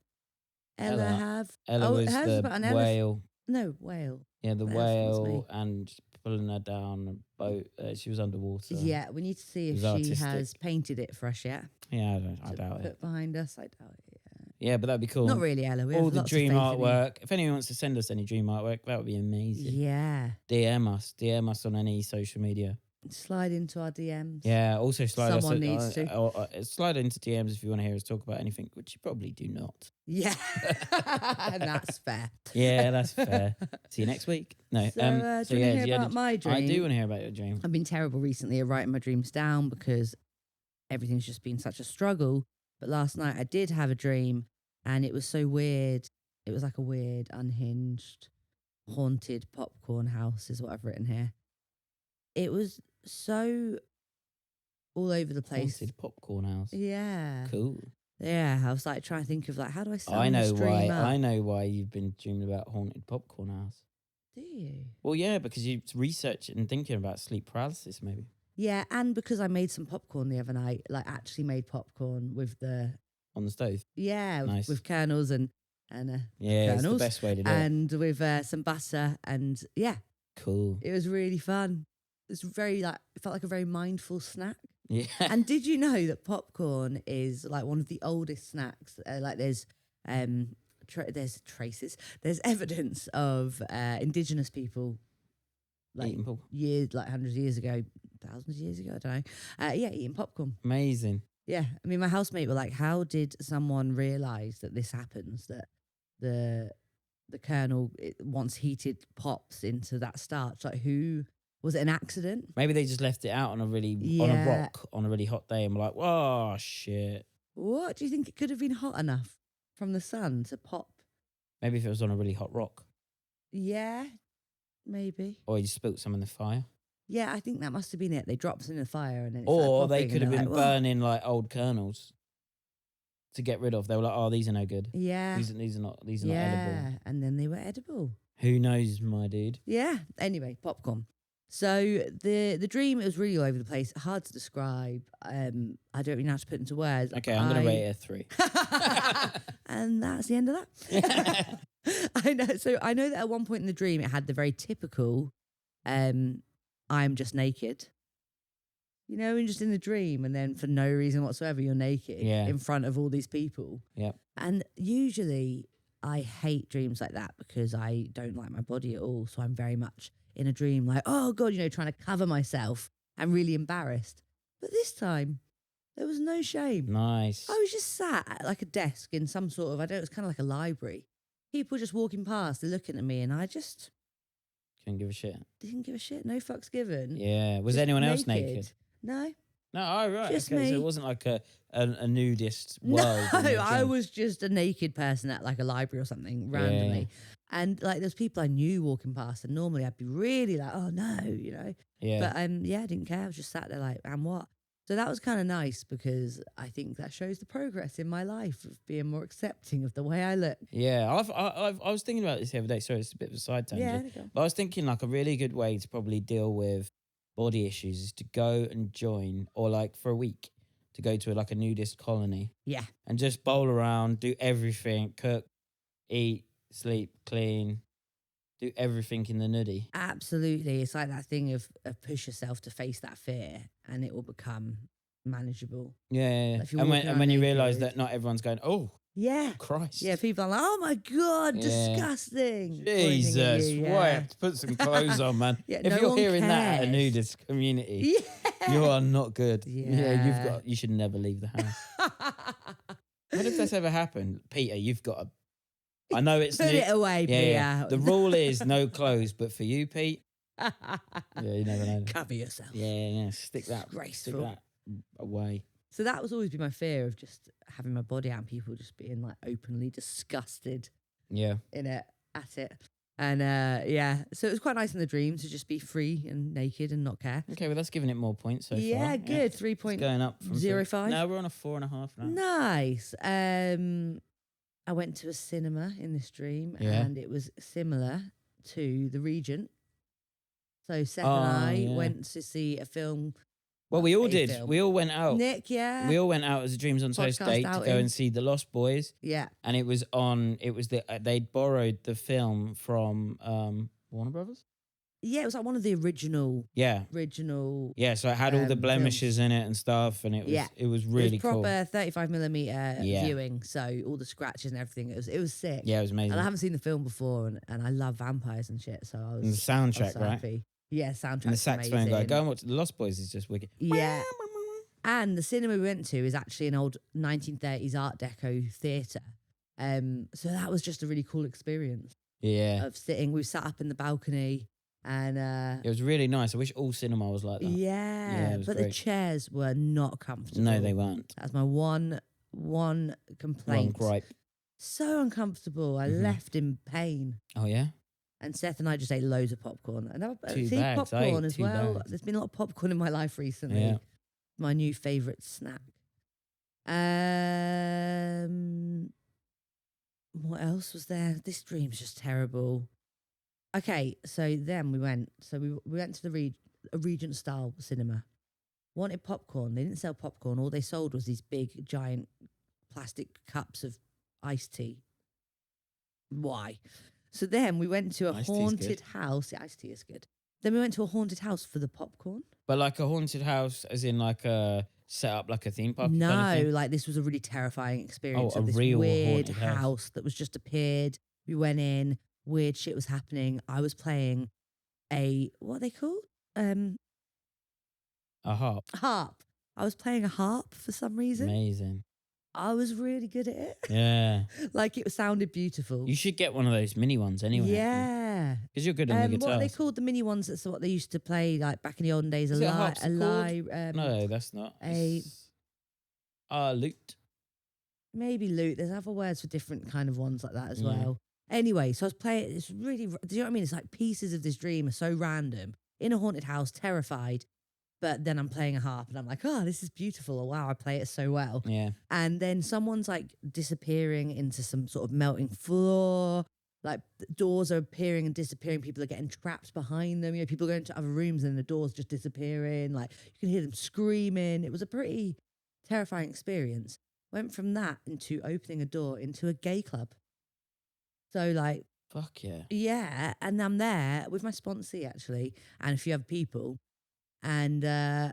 Ella. have? Ella was hers the about an whale. No, whale. Yeah, the That was whale me. and pulling her down a boat. She was underwater. Yeah, we need to see It if was she artistic. has painted it for us yet. Yeah, I To doubt put it. behind us. I doubt it. Yeah, but that'd be cool. Not really, Ella. We All have the lots of dream faith in you. artwork. If anyone wants to send us any dream artwork, that would be amazing. Yeah. DM us on any social media. Slide into our DMs. Yeah, also slide Someone needs to. slide into DMs if you want to hear us talk about anything, which you probably do not. Yeah. That's fair. Yeah, that's fair. See you next week. No, So, do you want to hear yeah, about my dream? I do want to hear about your dream. I've been terrible recently at writing my dreams down because everything's just been such a struggle. But last night I did have a dream and it was so weird. It was like a weird, unhinged, haunted popcorn house is what I've written here. It was so all over the place. Haunted popcorn house. Yeah. Cool. Yeah. I was like trying to think of like, how do I sum I know this dream why. up? I know why you've been dreaming about haunted popcorn house. Do you? Well, yeah, because you're researching and thinking about sleep paralysis, maybe. Yeah, and because I made some popcorn the other night, like actually made popcorn with the On the stove. yeah Nice. with kernels and Yeah, it's the kernels best way to do it. and with some butter and yeah, Cool. it was really fun. It's very like it felt like a very mindful snack. Yeah. And did you know that popcorn is like one of the oldest snacks? Like there's traces, there's evidence of indigenous people like Eating popcorn. years, like hundreds of years ago, thousands of years ago, I don't know. Yeah, eating popcorn. Amazing. Yeah, I mean, my housemate were like, "How did someone realize that this happens? That the kernel once heated pops into that starch? Like, who was it? An accident? Maybe they just left it out on a really on Yeah. a rock on a really hot day and were like, "Oh shit." What do you think? It could have been hot enough from the sun to pop? Maybe if it was on a really hot rock, Yeah, maybe. or you spilt some in the fire, Yeah, I think that must have been it. They dropped it in the fire and then. It or started they popping could have and been they're like, "Whoa." burning like old kernels to get rid of. They were like, "Oh, these are no good. Yeah, These are not edible." yeah, and then they were edible. Who knows, my dude? Yeah. Anyway, popcorn. So the dream, it was really all over the place. Hard to describe. I don't really know how to put into words. Okay, I'm gonna rate it a 3. And that's the end of that. I know. So I know that at one point in the dream, it had the very typical, I'm just naked. You know, and just in the dream, and then for no reason whatsoever, you're naked Yeah. in front of all these people. Yep. And usually I hate dreams like that because I don't like my body at all. So I'm very much in a dream like, oh God, trying to cover myself and really embarrassed. But this time, there was no shame. Nice. I was just sat at like a desk in some sort of, I don't know, it was kind of like a library. People just walking past, they're looking at me, and I just Couldn't give a shit. didn't give a shit. No fucks given. Yeah. Was Just anyone else naked? No. No. Oh, right. Just okay. So me. it wasn't like a nudist world. No, in your I dream. was just a naked person at like a library or something randomly. And like there's people I knew walking past, and normally I'd be really like, oh no, Yeah. But yeah, I didn't care. I was just sat there like, and what? So that was kind of nice because I think that shows the progress in my life of being more accepting of the way I look. Yeah, I was thinking about this the other day. Sorry, it's a bit of a side tangent. Yeah, But I was thinking like a really good way to probably deal with body issues is to go and join, or like for a week, to go to like a nudist colony yeah, and just bowl around, do everything, cook, eat, sleep, clean, do everything in the nudie. absolutely. It's like that thing of push yourself to face that fear, and it will become manageable. Yeah. Like if you're And walking when around you realise naked. that not everyone's going, oh, Yeah, Christ. yeah. People are like, "Oh my god, Yeah. disgusting!" pointing at Jesus, you, why? I yeah. have to put some clothes on, man. Yeah, If no you're one hearing that at a cares. nudist community, Yeah, you are not good. Yeah. You should never leave the house. What if that's ever happened? Peter, you've got to, I know it's Put new. it away, Yeah. Peter. The rule is no clothes, but for you, Pete, yeah, you never know. Cover yourself. Yeah. Stick that Disgraceful. away. So that was always been my fear of just having my body out and people just being like openly disgusted Yeah. in it, at it. And yeah, so it was quite nice in the dream to just be free and naked and not care. Okay, well, that's giving it more points so far. Yeah, good. It's going up from 3.05. No, we're on a 4.5 now. Nice. I went to a cinema in this dream Yeah. and it was similar to The Regent. So Seth and Oh, I yeah. went to see a film. Well, we all a did. film. We all went out. Nick, yeah. We all went out as a Dreams on Toast Podcast date to go outing. and see The Lost Boys. Yeah. And it was they'd borrowed the film from Warner Brothers. Yeah, it was like one of the original. Yeah. Yeah, so it had all the blemishes in it and stuff, and it was really it was cool. proper 35mm Yeah. viewing, so all the scratches and everything. It was sick. Yeah, it was amazing. And I haven't seen the film before, and I love vampires and shit, so I was. And the soundtrack, I was so right? happy. Yeah, soundtrack. And the saxophone guy. Go and watch The Lost Boys is just wicked. Yeah. And the cinema we went to is actually an old 1930s Art Deco theatre. So that was just a really cool experience Yeah. of sitting. We sat up in the balcony and It was really nice. I wish all cinema was like that. yeah, it was but the great. chairs were not comfortable. No, they weren't. That's my one Wrong complaint. gripe. So uncomfortable. I Mhm. left in pain. Oh, yeah? And Seth and I just ate loads of popcorn. And Two see, bags. I ate popcorn as 2 well. bags. There's been a lot of popcorn in my life recently. Yeah. My new favourite snack. What else was there? This dream's just terrible. Okay, so then we went. So we went to a Regent style cinema. Wanted popcorn. They didn't sell popcorn. All they sold was these big, giant plastic cups of iced tea. Why? So then we went to a Iced tea's haunted good. house. Yeah, iced tea is good. Then we went to a haunted house for the popcorn. But like a haunted house, as in like a set up like a theme park? kind of No, thing? like this was a really terrifing experience Oh, of a this real weird haunted house. house that was just appeared. We went in, weird shit was happening. I was playing what are they called? A harp. Harp. I was playing a harp for some reason. Amazing. I was really good at it. Yeah. Like it sounded beautiful. You should get one of those mini ones anyway. Yeah. Because you're good on the What are they guitars. called? The mini ones. That's what they used to play like back in the olden days. Is it a harpsichord? No, No, that's not. Lute. maybe lute. There's other words for different kind of ones like that as Yeah. well. Anyway, so I was playing. It's really. Do you know what I mean? It's like pieces of this dream are so random in a haunted house, terrified. But then I'm playing a harp and I'm like, oh, this is beautiful. Oh, wow, I play it so well. Yeah. And then someone's like disappearing into some sort of melting floor. Like the doors are appearing and disappearing. People are getting trapped behind them. You know, people go into other rooms and the doors just disappearing. Like you can hear them screaming. It was a pretty terrifying experience. Went from that into opening a door into a gay club. So like, Fuck yeah. yeah. And I'm there with my sponsee actually and a few other people. And yeah,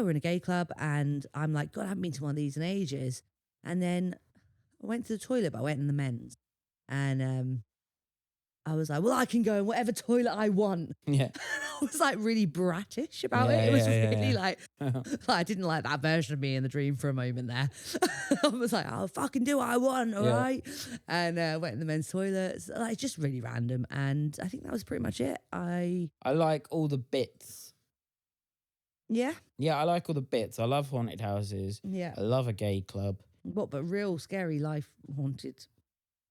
we're in a gay club and I'm like, God, I haven't been to one of these in ages. And then I went to the toilet, but I went in the men's. And I was like, well, I can go in whatever toilet I want. Yeah. I was like really bratish about Yeah, it. It was yeah, really yeah. like I didn't like that version of me in the dream for a moment there. I was like, I'll fucking do what I want, all Yeah. right? And went in the men's toilets. Like, just really random. And I think that was pretty much it. I like all the bits. Yeah. Yeah, I like all the bits. I love haunted houses. Yeah. I love a gay club. What, but real scary life haunted.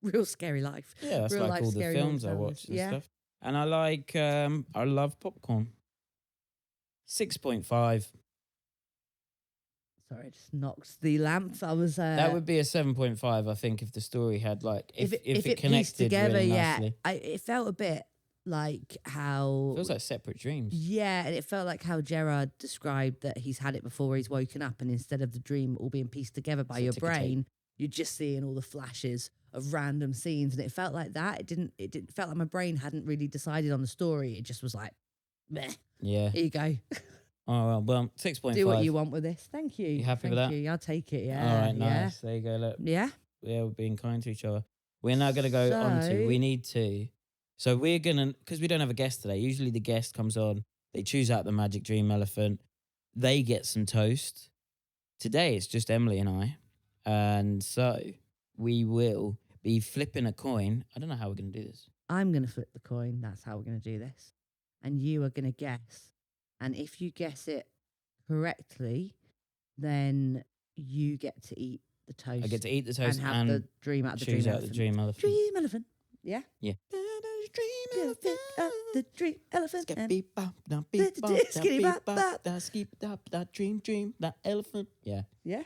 Real scary life. Yeah, that's Real like life all the scary films I haunted watched and houses. Yeah. stuff. And I like, I love popcorn. 6.5. Sorry, I just knocked the lamp. I was That would be a 7.5, I think, if the story had like if it pieced connected together, really yeah. nicely. It felt a bit like how Feels like separate dreams. yeah, and it felt like how Gerard described that he's had it before he's woken up, and instead of the dream all being pieced together by So your ticker tape. brain, you're just seeing all the flashes of random scenes, and it felt like that. It didn't felt like my brain hadn't really decided on the story. It just was like, meh. Yeah. Here you go. Oh well, 6.5. Do what you want with this. Thank you. You happy Thank with that? you. I'll take it. Yeah. All right, yeah. nice. There you go. Look, Yeah. yeah, we're being kind to each other. We're now going to go on to. So- We need to. So we're gonna, because we don't have a guest today. Usually the guest comes on. They choose out the magic dream elephant. They get some toast. Today it's just Emily and I, and so we will be flipping a coin. I don't know how we're going to do this. I'm going to flip the coin. That's how we're going to do this. And you are going to guess. And if you guess it correctly, then you get to eat the toast. I get to eat the toast and have the dream out of the dream choose out elephant. the dream elephant. Dream elephant. Yeah. Yeah. Gonna pick up the dream elephant. And Skitty bop, that dream, that elephant. Yeah. yeah.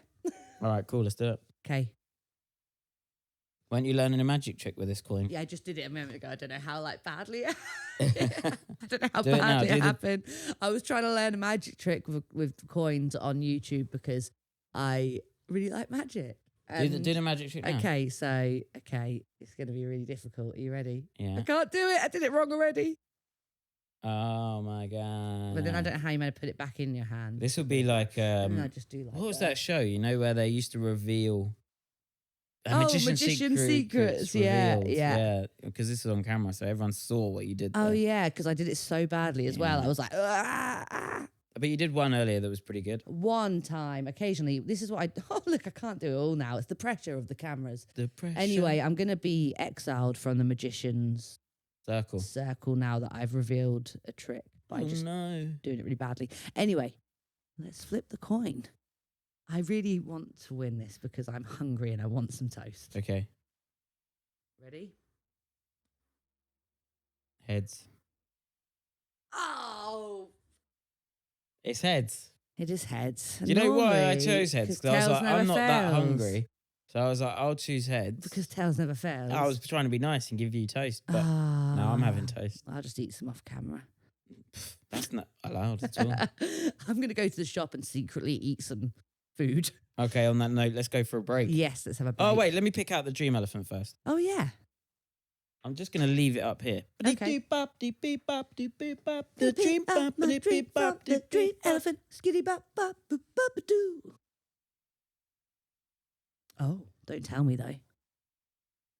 All right, cool. Let's do it. Okay. Weren't you learning a magic trick with this coin? Yeah, I just did it a moment ago. I don't know how badly I don't know how Do it now. badly Do it the- happened. I was trying to learn a magic trick with coins on YouTube because I really like magic. Do the magic trick now. Okay, so it's going to be really difficult. Are you ready? Yeah. I can't do it. I did it wrong already. Oh my god. But then I don't know how you're meant to put it back in your hand. This would be like And then I just do like what was that show? You know where they used to reveal. Magician Secrets. Yeah, revealed. yeah. Because this is on camera, so everyone saw what you did. Oh there. yeah, because I did it so badly as well. Yeah. I was like, But you did one earlier that was pretty good. One time, occasionally. This is what I. Oh look, I can't do it all now. It's the pressure of the cameras. The pressure. Anyway, I'm going to be exiled from the magician's Circle. circle now that I've revealed a trick by just no. doing it really badly. Anyway, let's flip the coin. I really want to win this because I'm hungry and I want some toast. Okay. Ready? Heads. Oh, It's heads. it is heads. Do you know why I Normally, chose heads? 'cause Because I was tails like, never I'm not that fails. hungry. So I was like, I'll choose heads. Because tails never fails. I was trying to be nice and give you toast, but now I'm having toast. I'll just eat some off camera. That's not allowed at all. I'm going to go to the shop and secretly eat some food. Okay, on that note, let's go for a break. Yes, let's have a break. Oh, wait, let me pick out the dream elephant first. Oh, yeah. I'm just going to leave it up here. Okay. The dream the dream elephant. Skitty bop bop boop bop doo. Oh, don't tell me though.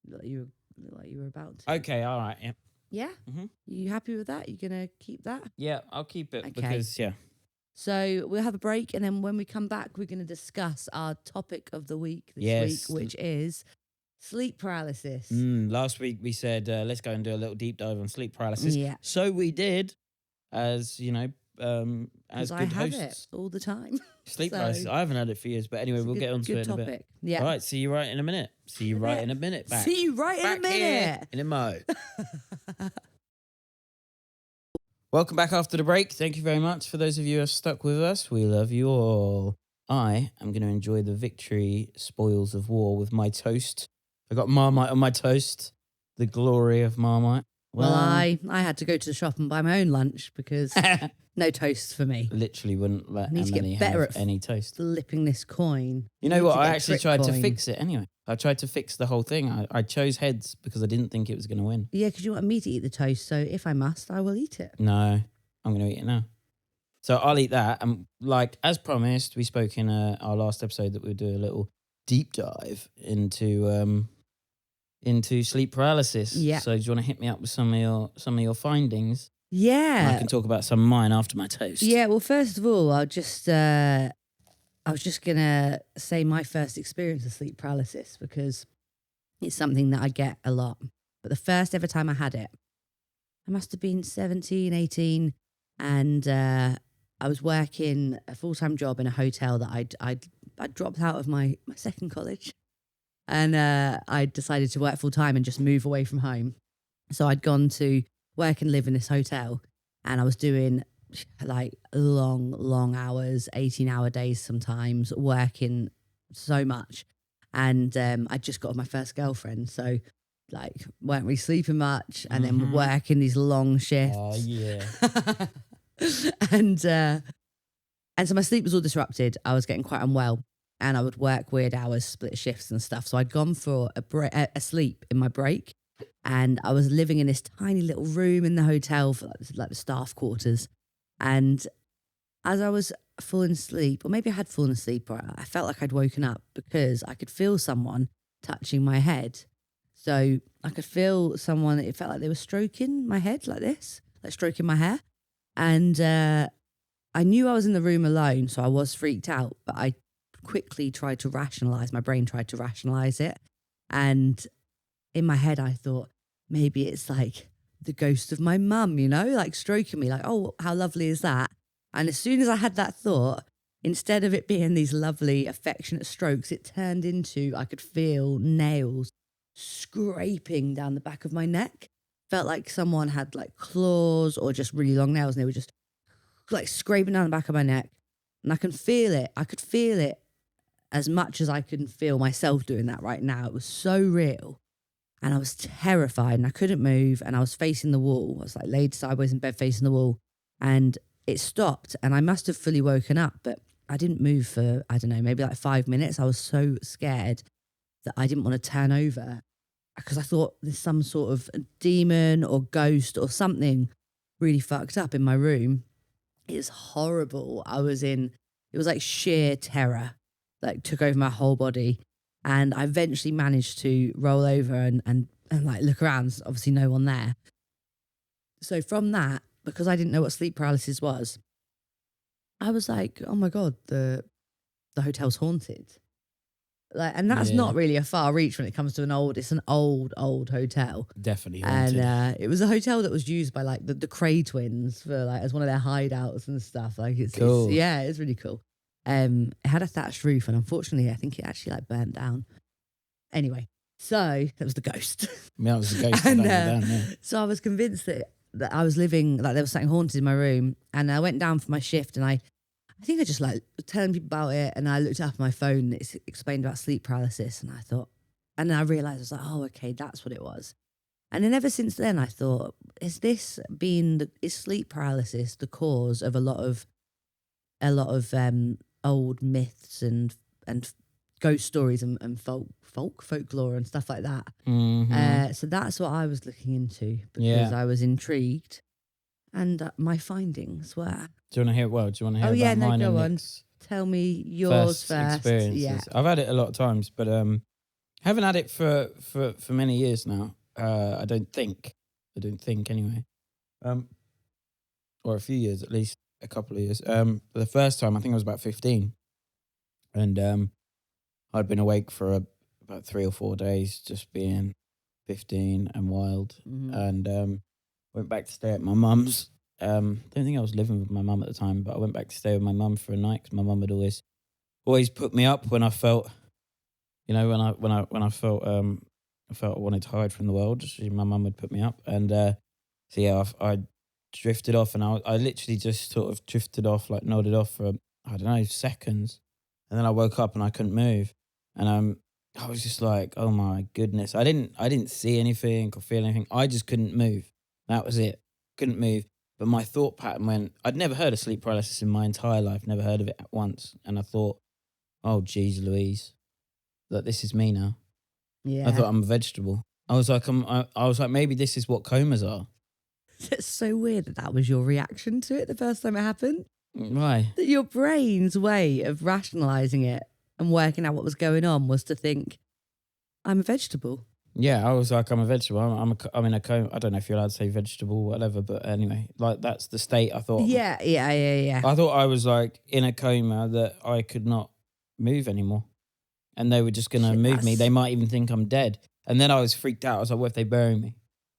Look like you were about to. Okay, all right. Yeah. Yeah? Mhm. You happy with that? You gonna keep that? Yeah, I'll keep it Okay. because, yeah. So we'll have a break, and then when we come back, we're gonna discuss our topic of the week this Yes. week, which is sleep paralysis. Last week we said, let's go and do a little deep dive on sleep paralysis. Yeah. So we did, as, you know, as Because I good have hosts. it all the time. Sleep So- paralysis. I haven't had it for years, but anyway, It's a we'll good- get onto good it in a bit. topic. Yeah. All right, see you right in a minute. See you In a right bit. in a minute. Back. See you right in a Back here minute. in a mo. Welcome back after the break. Thank you very much for those of you who are stuck with us. We love you all. I am going to enjoy the victory spoils of war with my toast. I got Marmite on my toast. The glory of Marmite. Well, I had to go to the shop and buy my own lunch because no toast for me. literally wouldn't let I need to get Emily better have at any toast. Flipping this coin. You know Need what? to I get a actually trick tried to coin. fix it anyway. I tried to fix the whole thing. I chose heads because I didn't think it was going to win. Yeah, because you want me to eat the toast. So if I must, I will eat it. No, I'm going to eat it now. So I'll eat that. And like, as promised, we spoke in our last episode that we'd do a little deep dive into sleep paralysis. Yeah. So do you want to hit me up with some of your findings? And I Yeah. can talk about some of mine after my toast. Yeah. Well, first of all, I was just gonna say my first experience of sleep paralysis because it's something that I get a lot. But the first ever time I had it, I must have been 17, 18, and I was working a full-time job in a hotel that I'd dropped out of my second college. And I decided to work full-time and just move away from home. So I'd gone to work and live in this hotel, and I was doing like long hours, 18-hour days sometimes, working so much. And I just got my first girlfriend. So like weren't really sleeping much and then working these long shifts. Oh, yeah. and so my sleep was all disrupted. I was getting quite unwell and I would work weird hours, split shifts and stuff. So I'd gone for a sleep in my break. And I was living in this tiny little room in the hotel for like the staff quarters. And as I was falling asleep, or maybe I had fallen asleep, or I felt like I'd woken up because I could feel someone touching my head. So I could feel someone, it felt like they were stroking my head like this, like stroking my hair. And I knew I was in the room alone, so I was freaked out, but I quickly tried to rationalize, my brain tried to rationalize it. And in my head, I thought, maybe it's like the ghost of my mum, you know, like stroking me, like, oh, how lovely is that? And as soon as I had that thought, instead of it being these lovely, affectionate strokes, it turned into, I could feel nails scraping down the back of my neck. Felt like someone had like claws or just really long nails and they were just like scraping down the back of my neck. And I can feel it. I could feel it as much as I can feel myself doing that right now. It was so real. And I was terrified and I couldn't move and I was facing the wall. I was like laid sideways in bed facing the wall and it stopped and I must have fully woken up, but I didn't move for, I don't know, maybe like 5 minutes. I was so scared that I didn't want to turn over because I thought there's some sort of demon or ghost or something really fucked up in my room. It's horrible. It was like sheer terror that took over my whole body. And I eventually managed to roll over and like look around. There's obviously no one there. So from that, because I didn't know what sleep paralysis was, I was like, oh my God, the hotel's haunted. Like, and that's not really a far reach when it comes to it's an old hotel. Definitely haunted. And it was a hotel that was used by like the Cray twins for like as one of their hideouts and stuff. Like it's cool. It's really cool. It had a thatched roof and unfortunately I think it actually like burnt down. Anyway, so that was the ghost. Yeah, it was the ghost. So I was convinced that I was living, like there was something haunted in my room and I went down for my shift and I think I just like telling people about it and I looked up at my phone and it explained about sleep paralysis and I thought, and then I realised I was like, oh, okay, that's what it was. And then ever since then I thought, is sleep paralysis the cause of a lot of old myths and ghost stories and folklore and stuff like that. So that's what I was looking into because I was intrigued, and my findings were. Do you want to hear? Well, do you want to hear about mine? Go on. Nick's Tell me yours first. Experiences. Yeah, I've had it a lot of times, but haven't had it for many years now. I don't think anyway, or a few years at least. A couple of years. The first time I think I was about 15, and I'd been awake for about 3 or 4 days, just being 15 and wild, and went back to stay at my mum's. Don't think I was living with my mum at the time, but I went back to stay with my mum for a night because my mum had always put me up when I felt, when I felt I wanted to hide from the world. My mum would put me up, and so yeah, I drifted off, and I literally just sort of drifted off, like nodded off for I don't know, seconds, and then I woke up and I couldn't move, and I was just like, oh my goodness, I didn't see anything or feel anything, I just couldn't move. That was it, couldn't move. But my thought pattern I'd never heard of sleep paralysis in my entire life, never heard of it once, and I thought, oh geez Louise, that this is me now. Yeah, I thought I'm a vegetable. I was like, maybe this is what comas are. It's so weird that was your reaction to it the first time it happened. Why? That your brain's way of rationalising it and working out what was going on was to think, I'm a vegetable. Yeah, I was like, I'm a vegetable. I'm in a coma. I don't know if you're allowed to say vegetable, whatever, but anyway, like that's the state I thought. Yeah. I thought I was like in a coma that I could not move anymore. And they were just going to move me. They might even think I'm dead. And then I was freaked out. I was like, what if they bury me?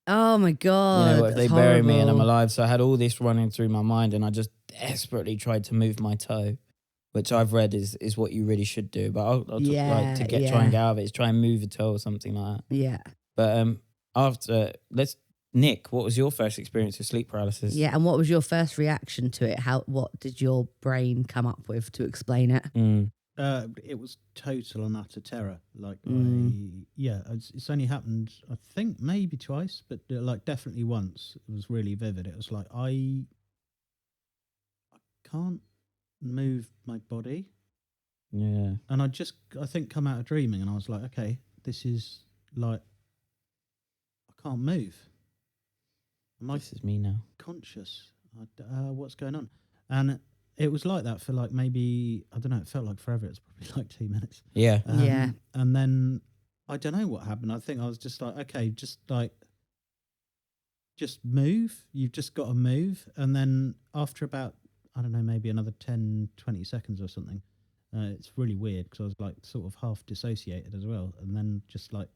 Oh my God. What if they bury me and I'm alive? So I had all this running through my mind and I just desperately tried to move my toe, which I've read is what you really should do. But I'll try and get out of it is try and move a toe or something like that. Yeah. But after, let's Nick, what was your first experience with sleep paralysis? Yeah, and what was your first reaction to it? What did your brain come up with to explain it? It was total and utter terror. Like, it's only happened, I think, maybe twice, but like definitely once. It was really vivid. It was like I can't move my body. Yeah. And I think, come out of dreaming, and I was like, okay, this is like, I can't move. This is me now. Conscious? What's going on? And it was like that for like maybe, I don't know, it felt like forever. It's probably like 2 minutes. Yeah. Yeah. And then I don't know what happened. I think I was just like, okay, just move. You've just got to move. And then after about, I don't know, maybe another 10, 20 seconds or something, it's really weird because I was like sort of half dissociated as well. And then just like,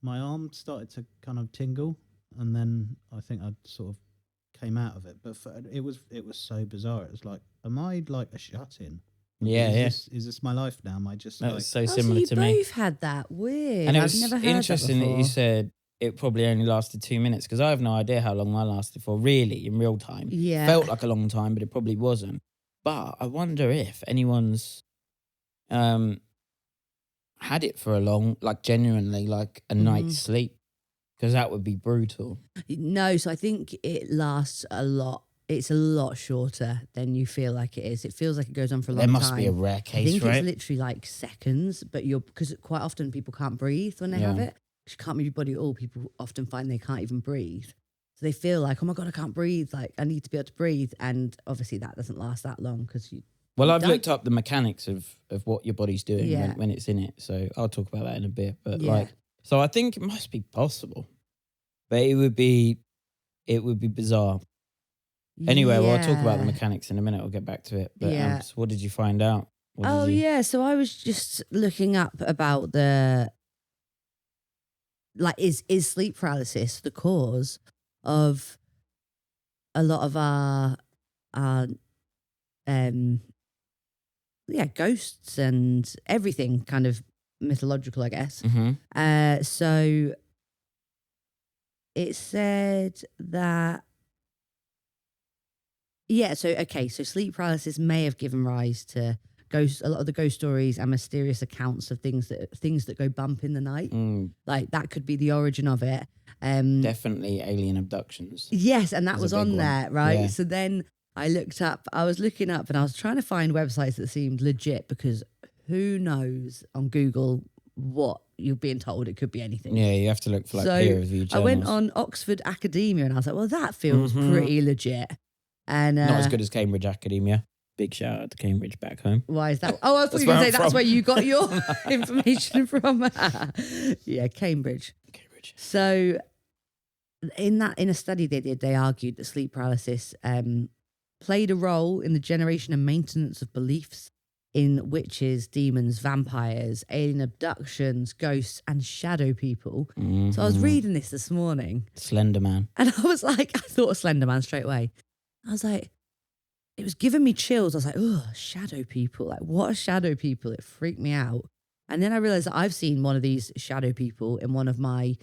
my arm started to kind of tingle. And then I think I sort of came out of it. But it was so bizarre. It was like, am I like a shut-in? Yeah, Is this my life now? Am I just that like... was so So similar you to both me. had that. Weird. And it I've was never heard interesting that you before. said it probably only lasted 2 minutes because I have no idea how long mine lasted for, really, in real time. Yeah. Felt like a long time, but it probably wasn't. But I wonder if anyone's had it for a long, like genuinely, like a night's sleep, because that would be brutal. No, so I think it lasts a lot. It's a lot shorter than you feel like it is. It feels like it goes on for a long There time. must be a rare I case, think right? it's literally like seconds, but because quite often people can't breathe when they have it. You can't move your body at all. People often find they can't even breathe. So they feel like, oh my God, I can't breathe. Like, I need to be able to breathe. And obviously that doesn't last that long because you... Well, I've don't. looked up the mechanics of what your body's doing Yeah. when it's in it. So I'll talk about that in a bit. But Yeah. so I think it must be possible. But it would be bizarre. Anyway, well, I'll talk about the mechanics in a minute. I'll get back to it. But Yeah. so what did you find out? Yeah. So I was just looking up about is sleep paralysis the cause of a lot of our ghosts and everything kind of mythological, I guess. Mm-hmm. So it said that so sleep paralysis may have given rise to a lot of the ghost stories and mysterious accounts of things that go bump in the night. Like that could be the origin of it. Definitely alien abductions. Yes, and that Is a was big on one. there, right? Yeah. So then I was looking up and I was trying to find websites that seemed legit because who knows on Google what you're being told. It could be anything. Yeah, you have to look for like So peer reviewed I journals. went on Oxford Academia and I was like, well, that feels pretty legit. And Not as good as Cambridge Academia. Big shout out to Cambridge back home. why is that? Oh, I thought That's you were where going to I'm say that's from. where you got your information from. Yeah, Cambridge. So in a study they did, they argued that sleep paralysis played a role in the generation and maintenance of beliefs in witches, demons, vampires, alien abductions, ghosts, and shadow people. So I was reading this morning. Slender Man. And I was like, I thought of Slender Man straight away. I was like, it was giving me chills. I was like, oh, shadow people. Like, what are shadow people? It freaked me out. And then I realized that I've seen one of these shadow people in one of my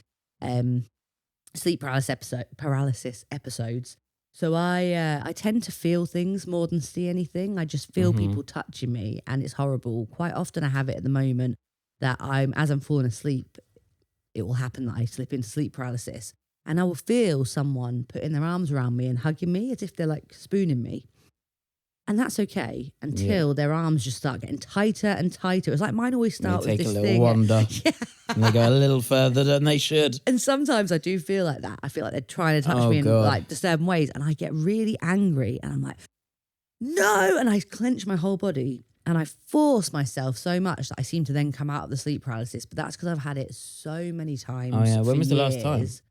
sleep paralysis episodes. So I tend to feel things more than see anything. I just feel people touching me and it's horrible. Quite often I have it at the moment that as I'm falling asleep, it will happen that I slip into sleep paralysis and I will feel someone putting their arms around me and hugging me as if they're like spooning me. And that's okay until their arms just start getting tighter and tighter. It's like mine always start with They this take a little thing. wander. Yeah. And they go a little further than they should. And sometimes I do feel like that. I feel like they're trying to touch Oh, me in God. like disturbing ways. And I get really angry and I'm like, no. And I clench my whole body and I force myself so much that I seem to then come out of the sleep paralysis. But that's because I've had it so many times. Oh, yeah. When for was the last time? years.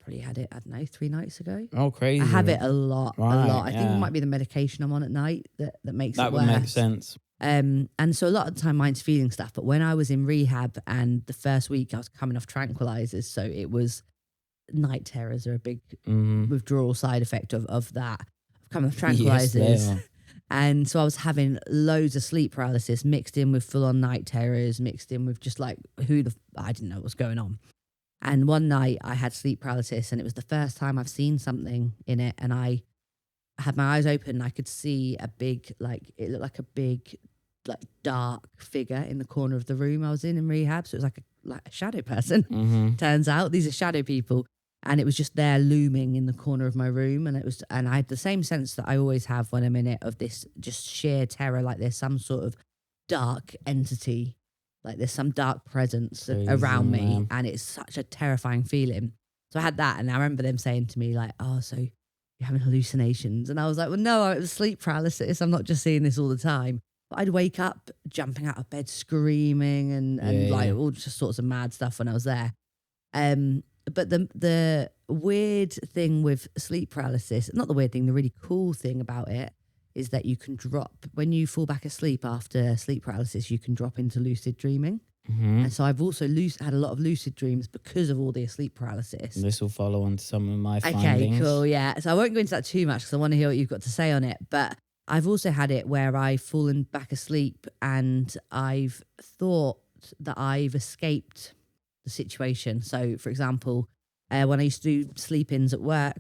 Probably had it, I don't know, 3 nights ago. Oh, crazy. I have it a lot. Right, I think yeah. it might be the medication I'm on at night that makes That it would worse. make sense. And so a lot of the time mine's feeling stuff. But when I was in rehab and the first week I was coming off tranquilizers, so it was night terrors are a big withdrawal side effect of that. Coming off tranquilizers. Yes, they are. And so I was having loads of sleep paralysis mixed in with full on night terrors, mixed in with just like I didn't know what was going on. And one night I had sleep paralysis, and it was the first time I've seen something in it. And I had my eyes open and I could see a big, like, it looked like a big, like, dark figure in the corner of the room I was in rehab. So it was like a shadow person. Mm-hmm. Turns out these are shadow people. And it was just there looming in the corner of my room. And I had the same sense that I always have when I'm in it, of this just sheer terror, like there's some sort of dark entity, like there's some dark presence around me. Man. And it's such a terrifying feeling. So I had that. And I remember them saying to me, like, oh, so you're having hallucinations. And I was like, well, no, it was sleep paralysis. I'm not just seeing this all the time. But I'd wake up jumping out of bed, screaming and like all just sorts of mad stuff when I was there. But the weird thing with sleep paralysis, not the weird thing, the really cool thing about it is that you can drop, when you fall back asleep after sleep paralysis, you can drop into lucid dreaming. Mm-hmm. And so I've also had a lot of lucid dreams because of all the sleep paralysis. This will follow on to some of my Okay, findings. cool, yeah. So I won't go into that too much because I want to hear what you've got to say on it. But I've also had it where I've fallen back asleep and I've thought that I've escaped the situation. So, for example, when I used to do sleep-ins at work,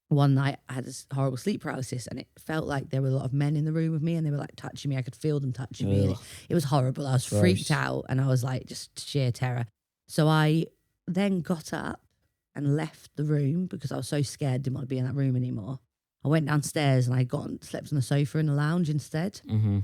one night I had this horrible sleep paralysis and it felt like there were a lot of men in the room with me and they were like touching me. I could feel them touching me. And it was horrible. I was freaked out and I was like just sheer terror. So I then got up and left the room because I was so scared, didn't want to be in that room anymore. I went downstairs and I slept on the sofa in the lounge instead. Mm-hmm.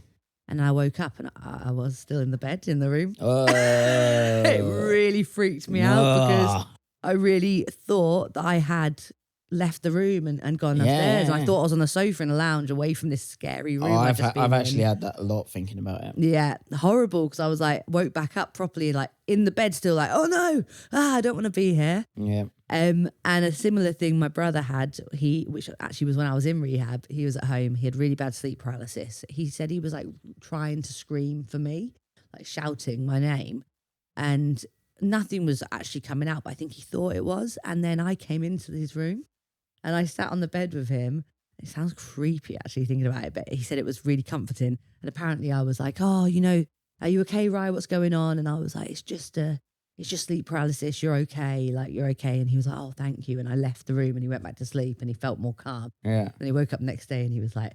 And I woke up and I was still in the bed in the room. Oh. It really freaked me out because I really thought that I had left the room and gone upstairs. And I thought I was on the sofa in a lounge away from this scary room. I've actually had that a lot thinking about it. Yeah, horrible, because I was like, woke back up properly, like in the bed still like, oh no, I don't want to be here. Yeah. And a similar thing my brother had, which actually was when I was in rehab, he was at home, he had really bad sleep paralysis. He said he was like trying to scream for me, like shouting my name, and nothing was actually coming out, but I think he thought it was. And then I came into his room and I sat on the bed with him. It sounds creepy actually thinking about it, but he said it was really comforting. And apparently I was like, oh, are you okay, Ryan? What's going on? And I was like, it's just sleep paralysis. You're okay. Like, you're okay. And he was like, oh, thank you. And I left the room and he went back to sleep and he felt more calm. Yeah. And he woke up next day and he was like,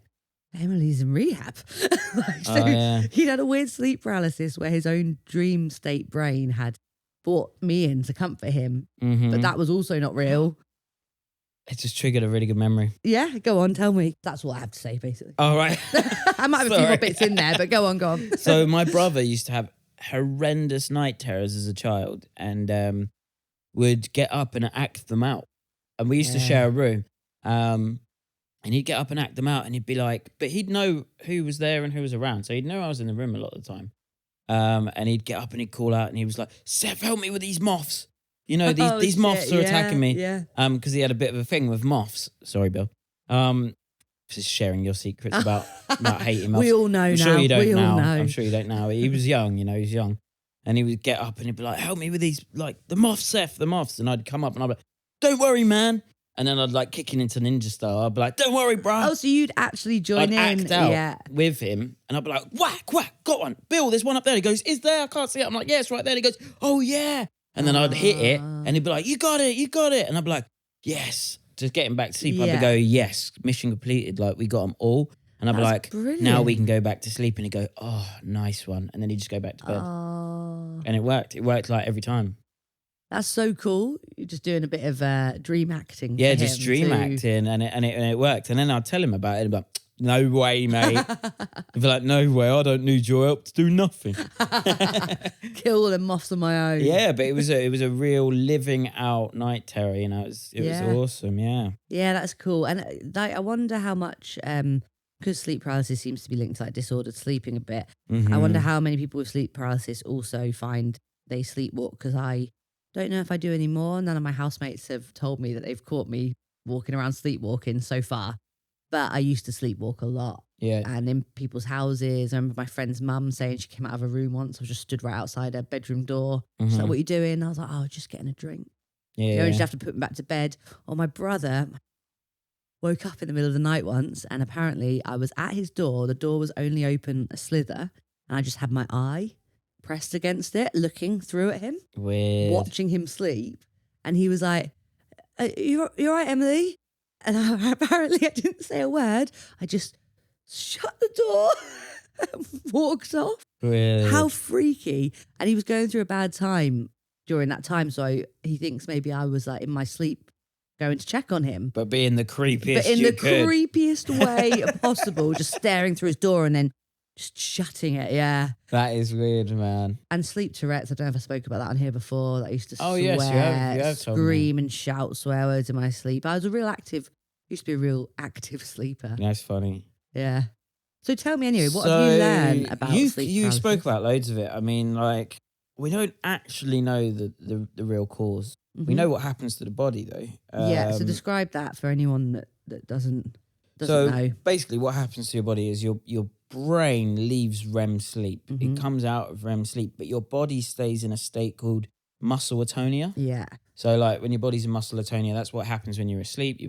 Emily's in rehab. Yeah. He'd had a weird sleep paralysis where his own dream state brain had brought me in to comfort him. Mm-hmm. But that was also not real. It just triggered a really good memory. Yeah, go on, tell me. That's all I have to say, basically. All right. I might have a few more bits in there, but go on. So my brother used to have horrendous night terrors as a child and would get up and act them out. And we used to share a room. And he'd get up and act them out and he'd be like, but he'd know who was there and who was around. So he'd know I was in the room a lot of the time. And he'd get up and he'd call out and he was like, Seth, help me with these moths. These moths are attacking me. Yeah. Because he had a bit of a thing with moths. Sorry, Bill. Just sharing your secrets about hating moths. We all know I'm now. sure you don't we now. all know. I'm sure you don't now. He was young, he's young. And he would get up and he'd be like, help me with these, like, the moths, Seth, the moths. And I'd come up and I'd be like, don't worry, man. And then I'd like kick it into ninja style. I'd be like, don't worry, bro. Oh, so you'd actually join I'd in. act out with him. And I'd be like, whack, whack, got one. Bill, there's one up there. He goes, is there? I can't see it. I'm like, yeah, it's right there. And he goes, oh, yeah. And then I'd hit it and he'd be like, you got it. And I'd be like, yes. Just getting back to sleep. I'd be go, yes, mission completed. Like, we got them all. And I'd be like, brilliant. Now we can go back to sleep. And he'd go, oh, nice one. And then he'd just go back to bed. Oh, And it worked. It worked like every time. that's so cool. You're just doing a bit of dream acting. Yeah, for just him dream too. acting. And it worked. And then I'd tell him about it. And he'd be like, no way, mate. I'd be like, no way. I don't need your help to do nothing. Kill all the moths on my own. Yeah, but it was a real living out night terror. It was awesome. Yeah. Yeah, that's cool. And like, I wonder how much, because sleep paralysis seems to be linked to like disordered sleeping a bit. Mm-hmm. I wonder how many people with sleep paralysis also find they sleepwalk, because I don't know if I do anymore. None of my housemates have told me that they've caught me walking around sleepwalking so far. But I used to sleepwalk a lot. Yeah. And in people's houses. I remember my friend's mum saying she came out of her room once. I was just stood right outside her bedroom door. She's like, what are you doing? I was like, oh, just getting a drink. Yeah. And she'd have to put me back to bed. Or my brother woke up in the middle of the night once, and apparently I was at his door. The door was only open a slither, and I just had my eye pressed against it, looking through at him, Weird. watching him sleep. And he was like, you're all right, Emily? And apparently I didn't say a word. I just shut the door and walked off. Really? How freaky. And he was going through a bad time during that time. So he thinks maybe I was like in my sleep going to check on him. But being the creepiest But in you the could. creepiest way possible, just staring through his door and then just shutting it. Yeah. That is weird, man. And sleep Tourette's. I don't know if I spoke about that on here before. That I used to Oh, swear, yes, you have told me. scream and shout swear words in my sleep. I was used to be a real active sleeper. That's funny. Yeah. So tell me anyway, what have you learned about sleep You paralysis? spoke about loads of it. I mean, like, we don't actually know the real cause. We know what happens to the body, though. Yeah, so describe that for anyone that doesn't So know. basically, what happens to your body is your brain leaves REM sleep. Mm-hmm. It comes out of REM sleep, but your body stays in a state called muscle atonia. Yeah. So, like, when your body's in muscle atonia, that's what happens when you're asleep.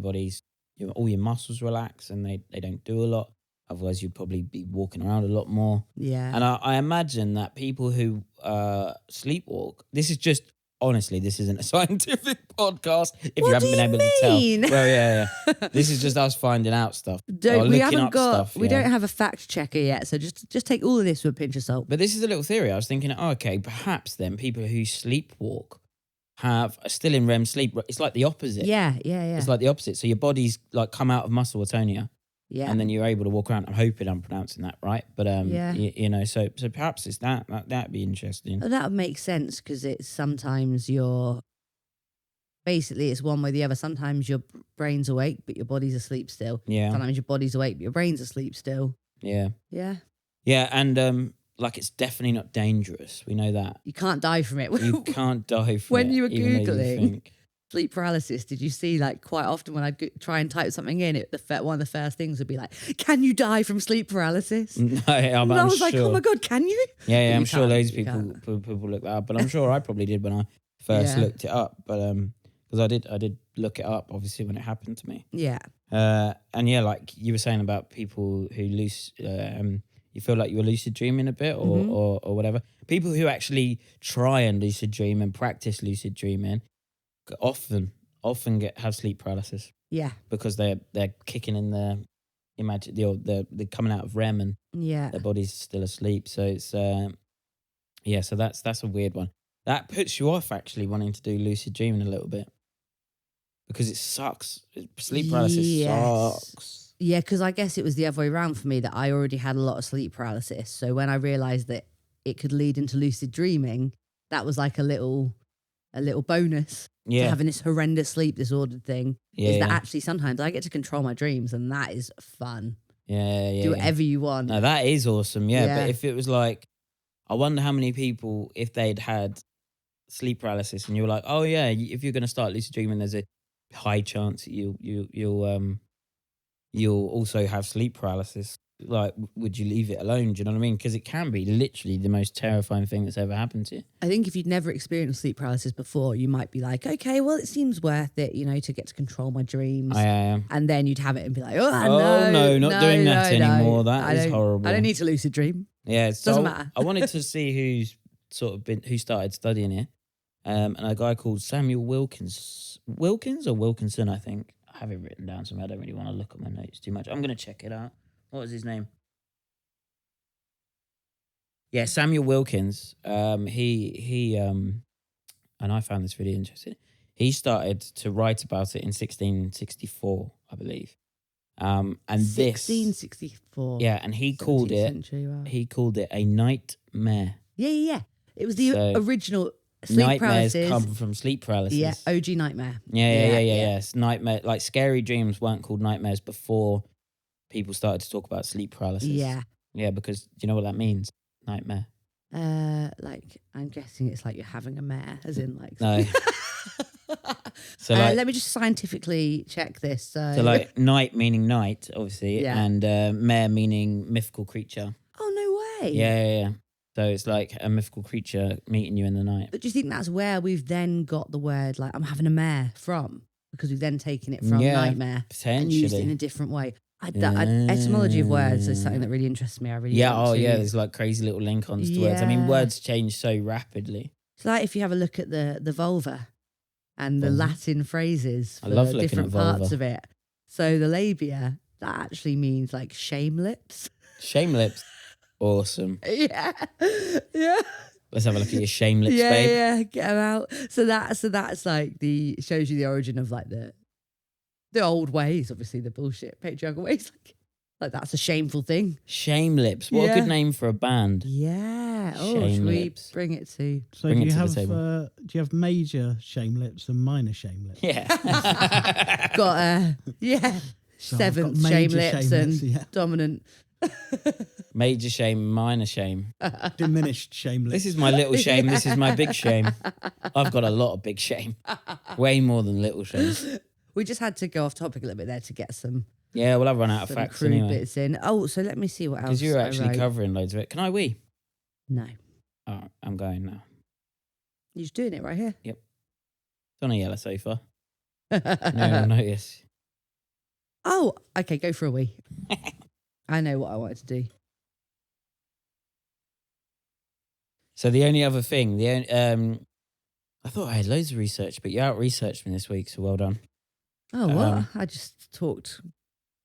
All your muscles relax and they don't do a lot. Otherwise, you'd probably be walking around a lot more. Yeah. And I imagine that people who sleepwalk, honestly, this isn't a scientific podcast. If you What haven't do been you able to mean? tell. Well, yeah. This is just us finding out stuff. We looking haven't up got stuff, we yeah. don't have a fact checker yet, so just take all of this with a pinch of salt. But this is a little theory. I was thinking, okay, perhaps then people who sleepwalk are still in REM sleep. It's like the opposite. Yeah. It's like the opposite. So your body's like come out of muscle atonia. Yeah. And then you're able to walk around. I'm hoping I'm pronouncing that right. But Yeah. you know, so perhaps it's that'd be interesting. That would make sense because it's sometimes basically it's one way or the other. Sometimes your brain's awake, but your body's asleep still. Yeah. Sometimes your body's awake, but your brain's asleep still. Yeah. Yeah. Yeah, and like it's definitely not dangerous. We know that. You can't die from it. You can't die from When it. you were even though you Googling think. sleep paralysis, did you see like quite often when I'd try and type something in, one of the first things would be like, "Can you die from sleep paralysis?" No, I'm and I was sure. like, "Oh my god, can you?" Yeah, But I'm you sure can't, loads of you people look that up, but I'm sure I probably did when I first Yeah. looked it up. But because I did look it up, obviously when it happened to me. Yeah. And yeah, like you were saying about people who you feel like you were lucid dreaming a bit or whatever. People who actually try and lucid dream and practice lucid dreaming often have sleep paralysis Yeah. because they're kicking in they're coming out of REM and Yeah. their body's still asleep. So it's so that's a weird one. That puts you off actually wanting to do lucid dreaming a little bit because it sucks. Sleep paralysis sucks. Yeah, because I guess it was the other way around for me that I already had a lot of sleep paralysis. So when I realised that it could lead into lucid dreaming, that was like a little bonus to Yeah. having this horrendous sleep disordered thing. Yeah, is that yeah. actually sometimes I get to control my dreams and that is fun. Yeah. Do whatever you want. No, that is awesome. Yeah, Yeah. but if it was like, I wonder how many people, if they'd had sleep paralysis and you were like, oh yeah, if you're going to start lucid dreaming, there's a high chance that you'll also have sleep paralysis. Like, would you leave it alone? Do you know what I mean? Because it can be literally the most terrifying thing that's ever happened to you. I think if you'd never experienced sleep paralysis before, you might be like, okay, well, it seems worth it, to get to control my dreams. I am. And then you'd have it and be like, no, not doing that anymore. That I is don't- horrible. I don't need to lucid dream. Yeah, so Doesn't matter. I wanted to see who started studying it, and a guy called Samuel Wilkinson, I think. I have it written down somewhere. I don't really want to look at my notes too much. I'm going to check it out. What was his name? Yeah, Samuel Wilkins. He and I found this really interesting. He started to write about it in 1664, I believe. And 1664. yeah, and he called 17th it. century, wow. He called it a nightmare. Yeah. It was the So, original sleep Nightmares paralysis. come from sleep paralysis. Yeah, OG nightmare. Yeah. Yeah. It's nightmare. Like scary dreams weren't called nightmares before people started to talk about sleep paralysis. Yeah. Yeah, because do you know what that means? Nightmare. Like I'm guessing it's like you're having a mare, as in like. No. So like, let me just scientifically check this. so like night meaning night, obviously, Yeah. and mare meaning mythical creature. oh no way. Yeah. So it's like a mythical creature meeting you in the night. But do you think that's where we've then got the word like I'm having a mare from? Because we've then taken it from Yeah, nightmare and used it in potentially. a different way. Etymology of words is something that really interests me. I really Yeah. want Oh to- yeah. There's like crazy little link-ons to words. I mean, Yeah. words change so rapidly. It's like if you have a look at the vulva, and the Vulva. Latin phrases I for love looking at different parts vulva. of it. So the labia, that actually means like shame lips. Shame lips. Awesome. Yeah. Yeah. Let's have a look at your shame lips, Yeah, babe. yeah, get them out. So that's like shows you the origin of like the old ways, obviously the bullshit patriarchal ways. Like that's a shameful thing. Shame lips. What a Yeah. good name for a band. Yeah. Oh, Shame should we lips. bring it to? So Bring do it you to the have table. do you have major shame lips and minor shame lips? Yeah. Got yeah, So I've got seventh major shame lips shame and lips, yeah. dominant. Major shame, minor shame. Diminished shame lips. This is my little shame. This is my big shame. I've got a lot of big shame. Way more than little shame. We just had to go off topic a little bit there to get some Yeah, well, I've run out of some facts crude anyway. bits in. Oh, so let me see what else. Because you're I actually wrote. covering loads of it. Can I wee? No, Oh, I'm going now. you're just doing it right here. It's on a yellow sofa. No one will notice. Oh, okay, go for a wee. I know what I wanted to do. So the only other thing, I thought I had loads of research, but you out researched me this week, so well done. Oh, what? Um, I just talked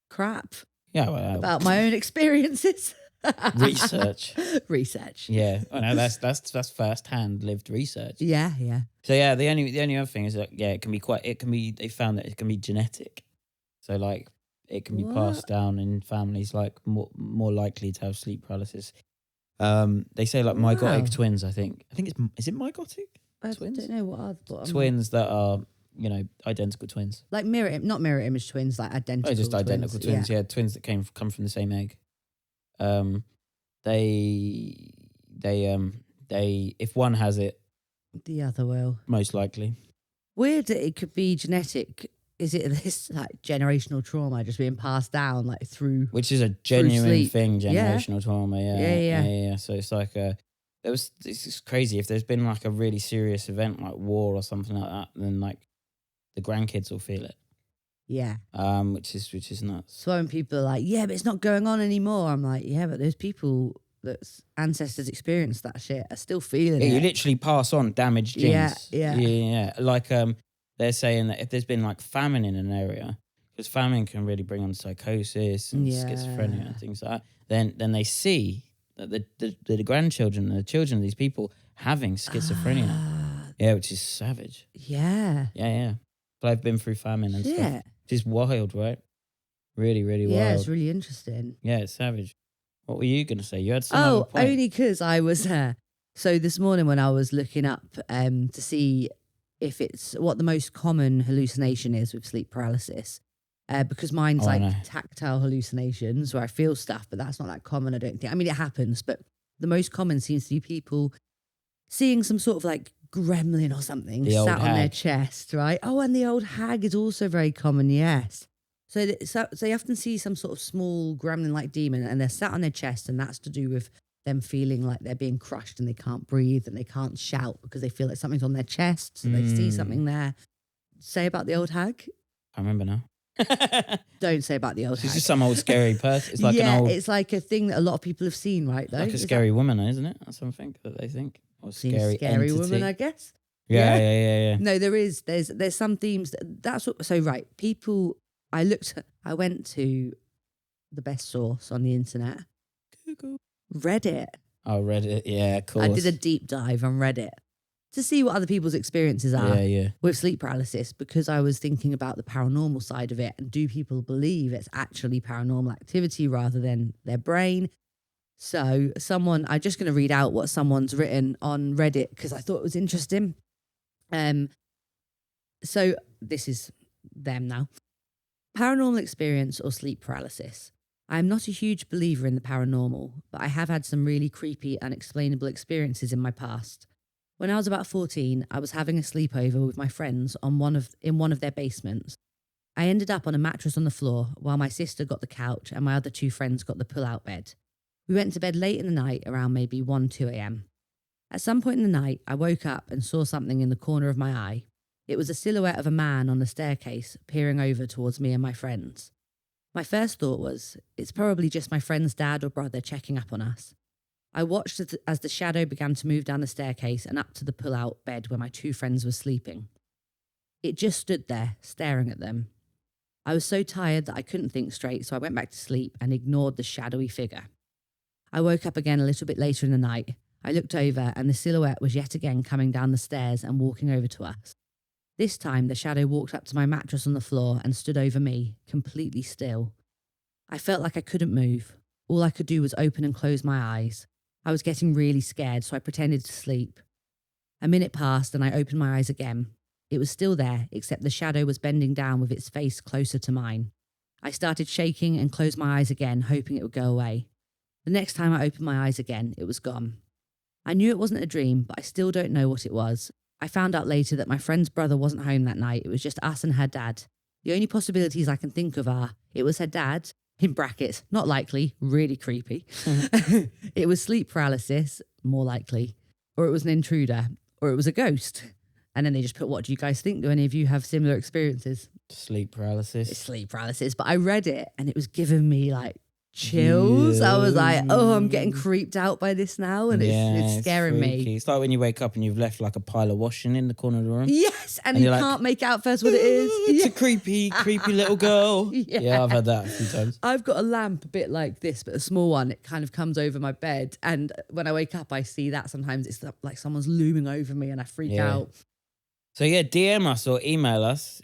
crap Yeah, well, about my own experiences. research. Research. Yeah, oh no, that's first hand lived research. Yeah, yeah. So yeah, the only other thing is that it can be they found that it can be genetic, so like it can be What? passed down in families like more likely to have sleep paralysis. They say like mygotic Wow. twins. I think is it mygotic I twins? don't know what I've got. Twins that are identical twins. Like not mirror image twins, like identical. Oh, just identical twins. Yeah, twins that come from the same egg. They if one has it, The other will. most likely. Weird that it could be genetic. Is it this like generational trauma just being passed down like through? Which is a genuine sleep. thing, Yeah. generational trauma. Yeah. So it's like this is crazy. If there's been like a really serious event like war or something like that, then like the grandkids will feel it. Yeah. Which is nuts. So when people are like, yeah, but it's not going on anymore. I'm like, yeah, but those people that's ancestors experienced that shit are still feeling Yeah, it. you literally pass on damaged genes. Yeah, yeah. Yeah. Like they're saying that if there's been like famine in an area, because famine can really bring on psychosis and schizophrenia and things like that, then they see that the grandchildren and the children of these people having schizophrenia. Yeah, which is savage. Yeah. Yeah. But I've been through famine and stuff. Yeah. Which is wild, right? Really, really Yeah, wild. it's really interesting. Yeah, it's savage. What were you going to say? You had some Oh, other point. only because I was so this morning when I was looking up to see if it's what the most common hallucination is with sleep paralysis. Because mine's Oh, I like know. tactile hallucinations where I feel stuff, but that's not that common, I don't think. I mean, it happens, but the most common seems to be people seeing some sort of like gremlin or something The old sat on their hag. chest, right? Oh, and the old hag is also very common, yes. So you often see some sort of small gremlin-like demon and they're sat on their chest, and that's to do with them feeling like they're being crushed and they can't breathe and they can't shout because they feel like something's on their chest. So they see something there. Say about the old hag? I remember now. Don't say about the old She's hag. just some old scary person. It's like yeah, an old, it's like a thing that a lot of people have seen, right? Though like a Is that- scary woman, isn't it? Or something that they think. Or Seems scary entity. woman, I guess. Yeah, Yeah. yeah. No, there's some themes that's what, so right. People, I went to the best source on the internet, Google. Reddit. Oh, Reddit. Yeah, of course. I did a deep dive on Reddit to see what other people's experiences are Yeah. with sleep paralysis, because I was thinking about the paranormal side of it, and do people believe it's actually paranormal activity rather than their brain? So I'm just going to read out what someone's written on Reddit because I thought it was interesting. So this is them now. Paranormal experience or sleep paralysis. I am not a huge believer in the paranormal, but I have had some really creepy, unexplainable experiences in my past. When I was about 14, I was having a sleepover with my friends in one of their basements. I ended up on a mattress on the floor while my sister got the couch and my other two friends got the pull-out bed. We went to bed late in the night, around maybe 2 a.m. At some point in the night, I woke up and saw something in the corner of my eye. It was a silhouette of a man on the staircase, peering over towards me and my friends. My first thought was, it's probably just my friend's dad or brother checking up on us. I watched as the shadow began to move down the staircase and up to the pull-out bed where my two friends were sleeping. It just stood there, staring at them. I was so tired that I couldn't think straight, so I went back to sleep and ignored the shadowy figure. I woke up again a little bit later in the night. I looked over and the silhouette was yet again coming down the stairs and walking over to us. This time, the shadow walked up to my mattress on the floor and stood over me, completely still. I felt like I couldn't move. All I could do was open and close my eyes. I was getting really scared, so I pretended to sleep. A minute passed and I opened my eyes again. It was still there, except the shadow was bending down with its face closer to mine. I started shaking and closed my eyes again, hoping it would go away. The next time I opened my eyes again, it was gone. I knew it wasn't a dream, but I still don't know what it was. I found out later that my friend's brother wasn't home that night. It was just us and her dad. The only possibilities I can think of are, it was her dad, in brackets, not likely, really creepy. It was sleep paralysis, more likely. Or it was an intruder. Or it was a ghost. And then they just put, what do you guys think? Do any of you have similar experiences? Sleep paralysis. It's sleep paralysis. But I read it and it was giving me like chills. I was like, oh, I'm getting creeped out by this now. And it's scaring freaky. me. It's like when you wake up and you've left like a pile of washing in the corner of the room. Yes. And And you you're like, can't make out first what it is. It's Yeah. a creepy little girl. Yeah. I've had that a few times. I've got a lamp a bit like this, but a small one. It kind of comes over my bed. And when I wake up, I see that sometimes it's like someone's looming over me and I freak out. So yeah, DM us or email us.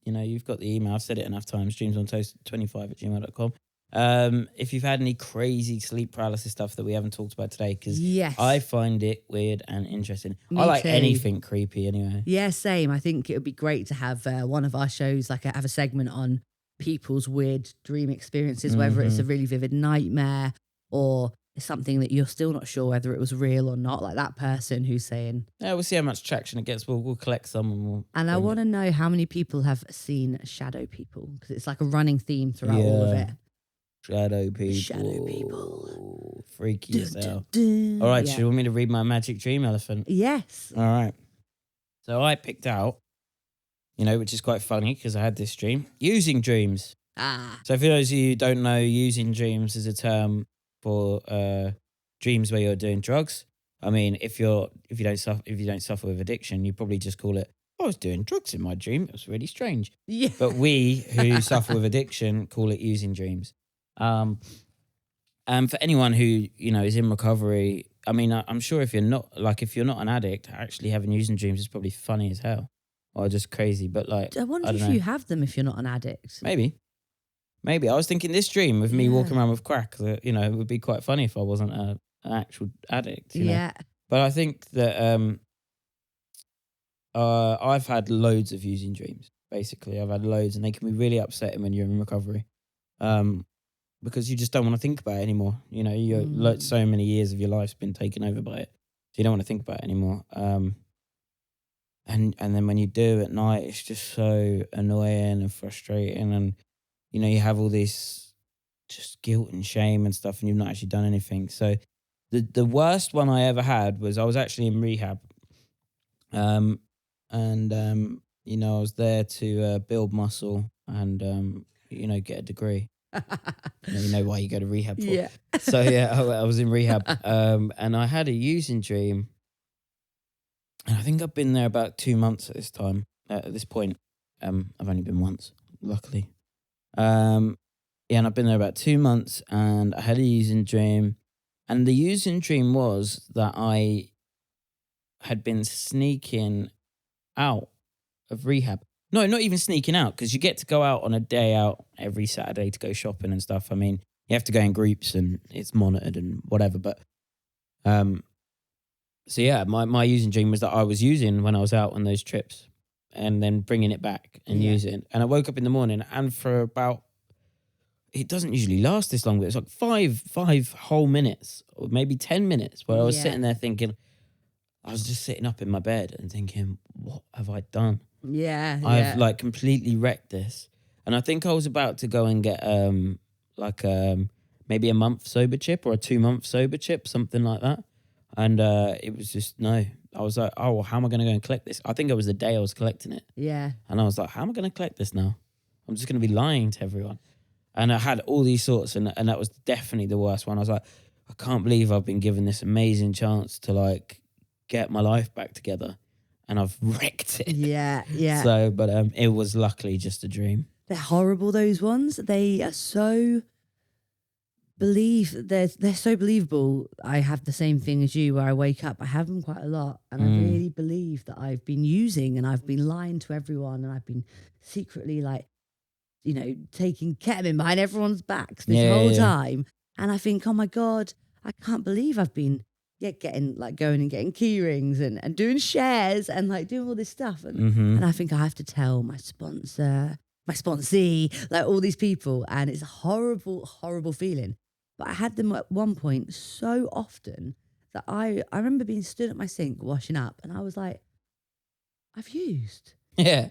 You've got the email. I've said it enough times, dreamsontoast25@gmail.com. If you've had any crazy sleep paralysis stuff that we haven't talked about today, because Yes. I find it weird and interesting. Me I like too. anything creepy anyway. Yeah, same. I think it would be great to have one of our shows, have a segment on people's weird dream experiences, whether it's a really vivid nightmare or something that you're still not sure whether it was real or not, like that person who's saying. Yeah, we'll see how much traction it gets. We'll collect some and we'll. And I bring want to know how many people have seen shadow people, because it's like a running theme throughout all of Yeah. it. Shadow people. Shadow people. Freaky as hell. Dun. All right, Yeah. so you want me to read my magic dream elephant? Yes. All right. So I picked out, which is quite funny because I had this dream. Using dreams. Ah. So for those of you who don't know, using dreams is a term for dreams where you're doing drugs. I mean, if you don't suffer with addiction, you probably just call it, I was doing drugs in my dream. It was really strange. Yeah. But we who suffer with addiction call it using dreams. And for anyone who, is in recovery, I mean, I'm sure if you're not an addict, actually having using dreams is probably funny as hell or just crazy. But like, I wonder I don't if know. you have them if you're not an addict. Maybe. I was thinking this dream of me Yeah. walking around with crack, that, it would be quite funny if I wasn't an actual addict. Yeah. But I think that I've had loads of using dreams, basically. I've had loads, and they can be really upsetting when you're in recovery. Because you just don't want to think about it anymore. So many years of your life's been taken over by it. So you don't want to think about it anymore. And then when you do at night, it's just so annoying and frustrating. And, you have all this just guilt and shame and stuff, and you've not actually done anything. So the worst one I ever had was I was actually in rehab. I was there to build muscle and, get a degree. You know why you go to rehab for. Yeah. So yeah, I was in rehab, and I had a using dream, and I think I've been there about 2 months at this point. I've only been once, luckily. And I've been there about 2 months, and I had a using dream, and the using dream was that I had been sneaking out of rehab. No, not even sneaking out, because you get to go out on a day out every Saturday to go shopping and stuff. I mean, you have to go in groups and it's monitored and whatever. But so yeah, my using dream was that I was using when I was out on those trips and then bringing it back and using. And I woke up in the morning, and for about, it doesn't usually last this long, but it's like five whole minutes or maybe 10 minutes where I was sitting there thinking, I was just sitting up in my bed and thinking, what have I done? Yeah. I've like completely wrecked this. And I think I was about to go and get maybe a month sober chip or a 2 month sober chip, something like that. And it was just, no. I was like, oh, well, how am I going to go and collect this? I think it was the day I was collecting it. Yeah. And I was like, how am I going to collect this now? I'm just going to be lying to everyone. And I had all these thoughts, and that was definitely the worst one. I was like, I can't believe I've been given this amazing chance to like get my life back together. and I've wrecked it. Yeah, yeah. So, but it was luckily just a dream. They're horrible, those ones. They are so they're so believable. I have the same thing as you where I wake up. I have them quite a lot, and I really believe that I've been using and I've been lying to everyone, and I've been secretly like, you know, taking ketamine behind everyone's backs this whole time. And I think, oh my God, I can't believe I've been getting like going and getting key rings and doing shares and like doing all this stuff. And I think I have to tell my sponsor, my sponsee, like all these people. And it's a horrible, horrible feeling. But I had them at one point so often that I remember being stood at my sink washing up, and I was like, I've used. Yeah.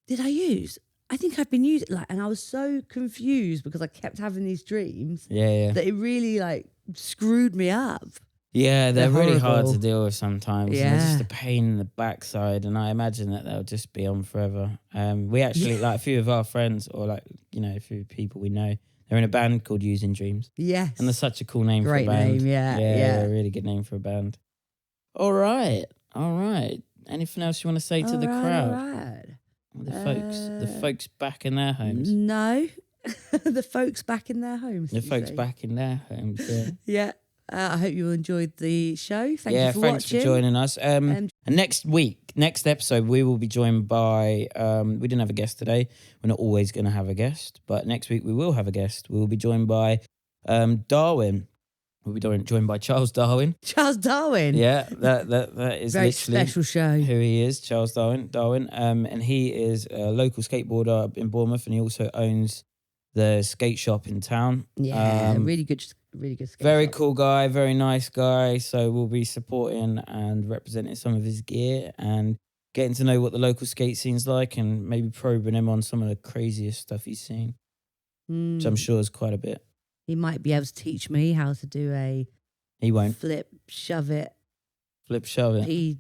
Did I use? I think I've been using, like, and I was so confused because I kept having these dreams that it really like screwed me up. Yeah, they're really hard horrible. to deal with sometimes. Yeah. And they're just a pain in the backside, and I imagine that they'll just be on forever. We actually, like a few of our friends, or like, you know, a few people we know, they're in a band called Using Dreams. Yes. And that's such a cool name Great for a band. name, yeah. A really good name for a band. All right. Anything else you want to say to the crowd? All right. The folks back in their homes. No. The folks back in their homes. The folks back in their homes, yeah. Yeah. I hope you enjoyed the show. Thank you for thanks watching. for joining us. And next episode, we will be joined by, we didn't have a guest today. We're not always going to have a guest, but next week we will have a guest. We will be joined by Darwin. We'll be joined by Charles Darwin. Charles Darwin. Yeah, that is very literally special show. Who he is, Charles Darwin. And he is a local skateboarder up in Bournemouth, and he also owns the skate shop in town. Yeah, really good skate very shop. cool guy, very nice guy. So we'll be supporting and representing some of his gear and getting to know what the local skate scene's like, and maybe probing him on some of the craziest stuff he's seen, which I'm sure is quite a bit. He might be able to teach me how to do a He won't. flip, shove it, Shove it.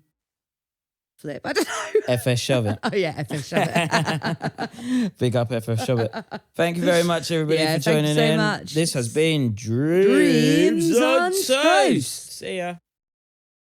flip. I don't know. FS shove it. Oh yeah, FS shove it. Big up FS shove it. Thank you very much, everybody, for thank you joining so in. much. This has been Dreams on on Toast. Toast. See ya.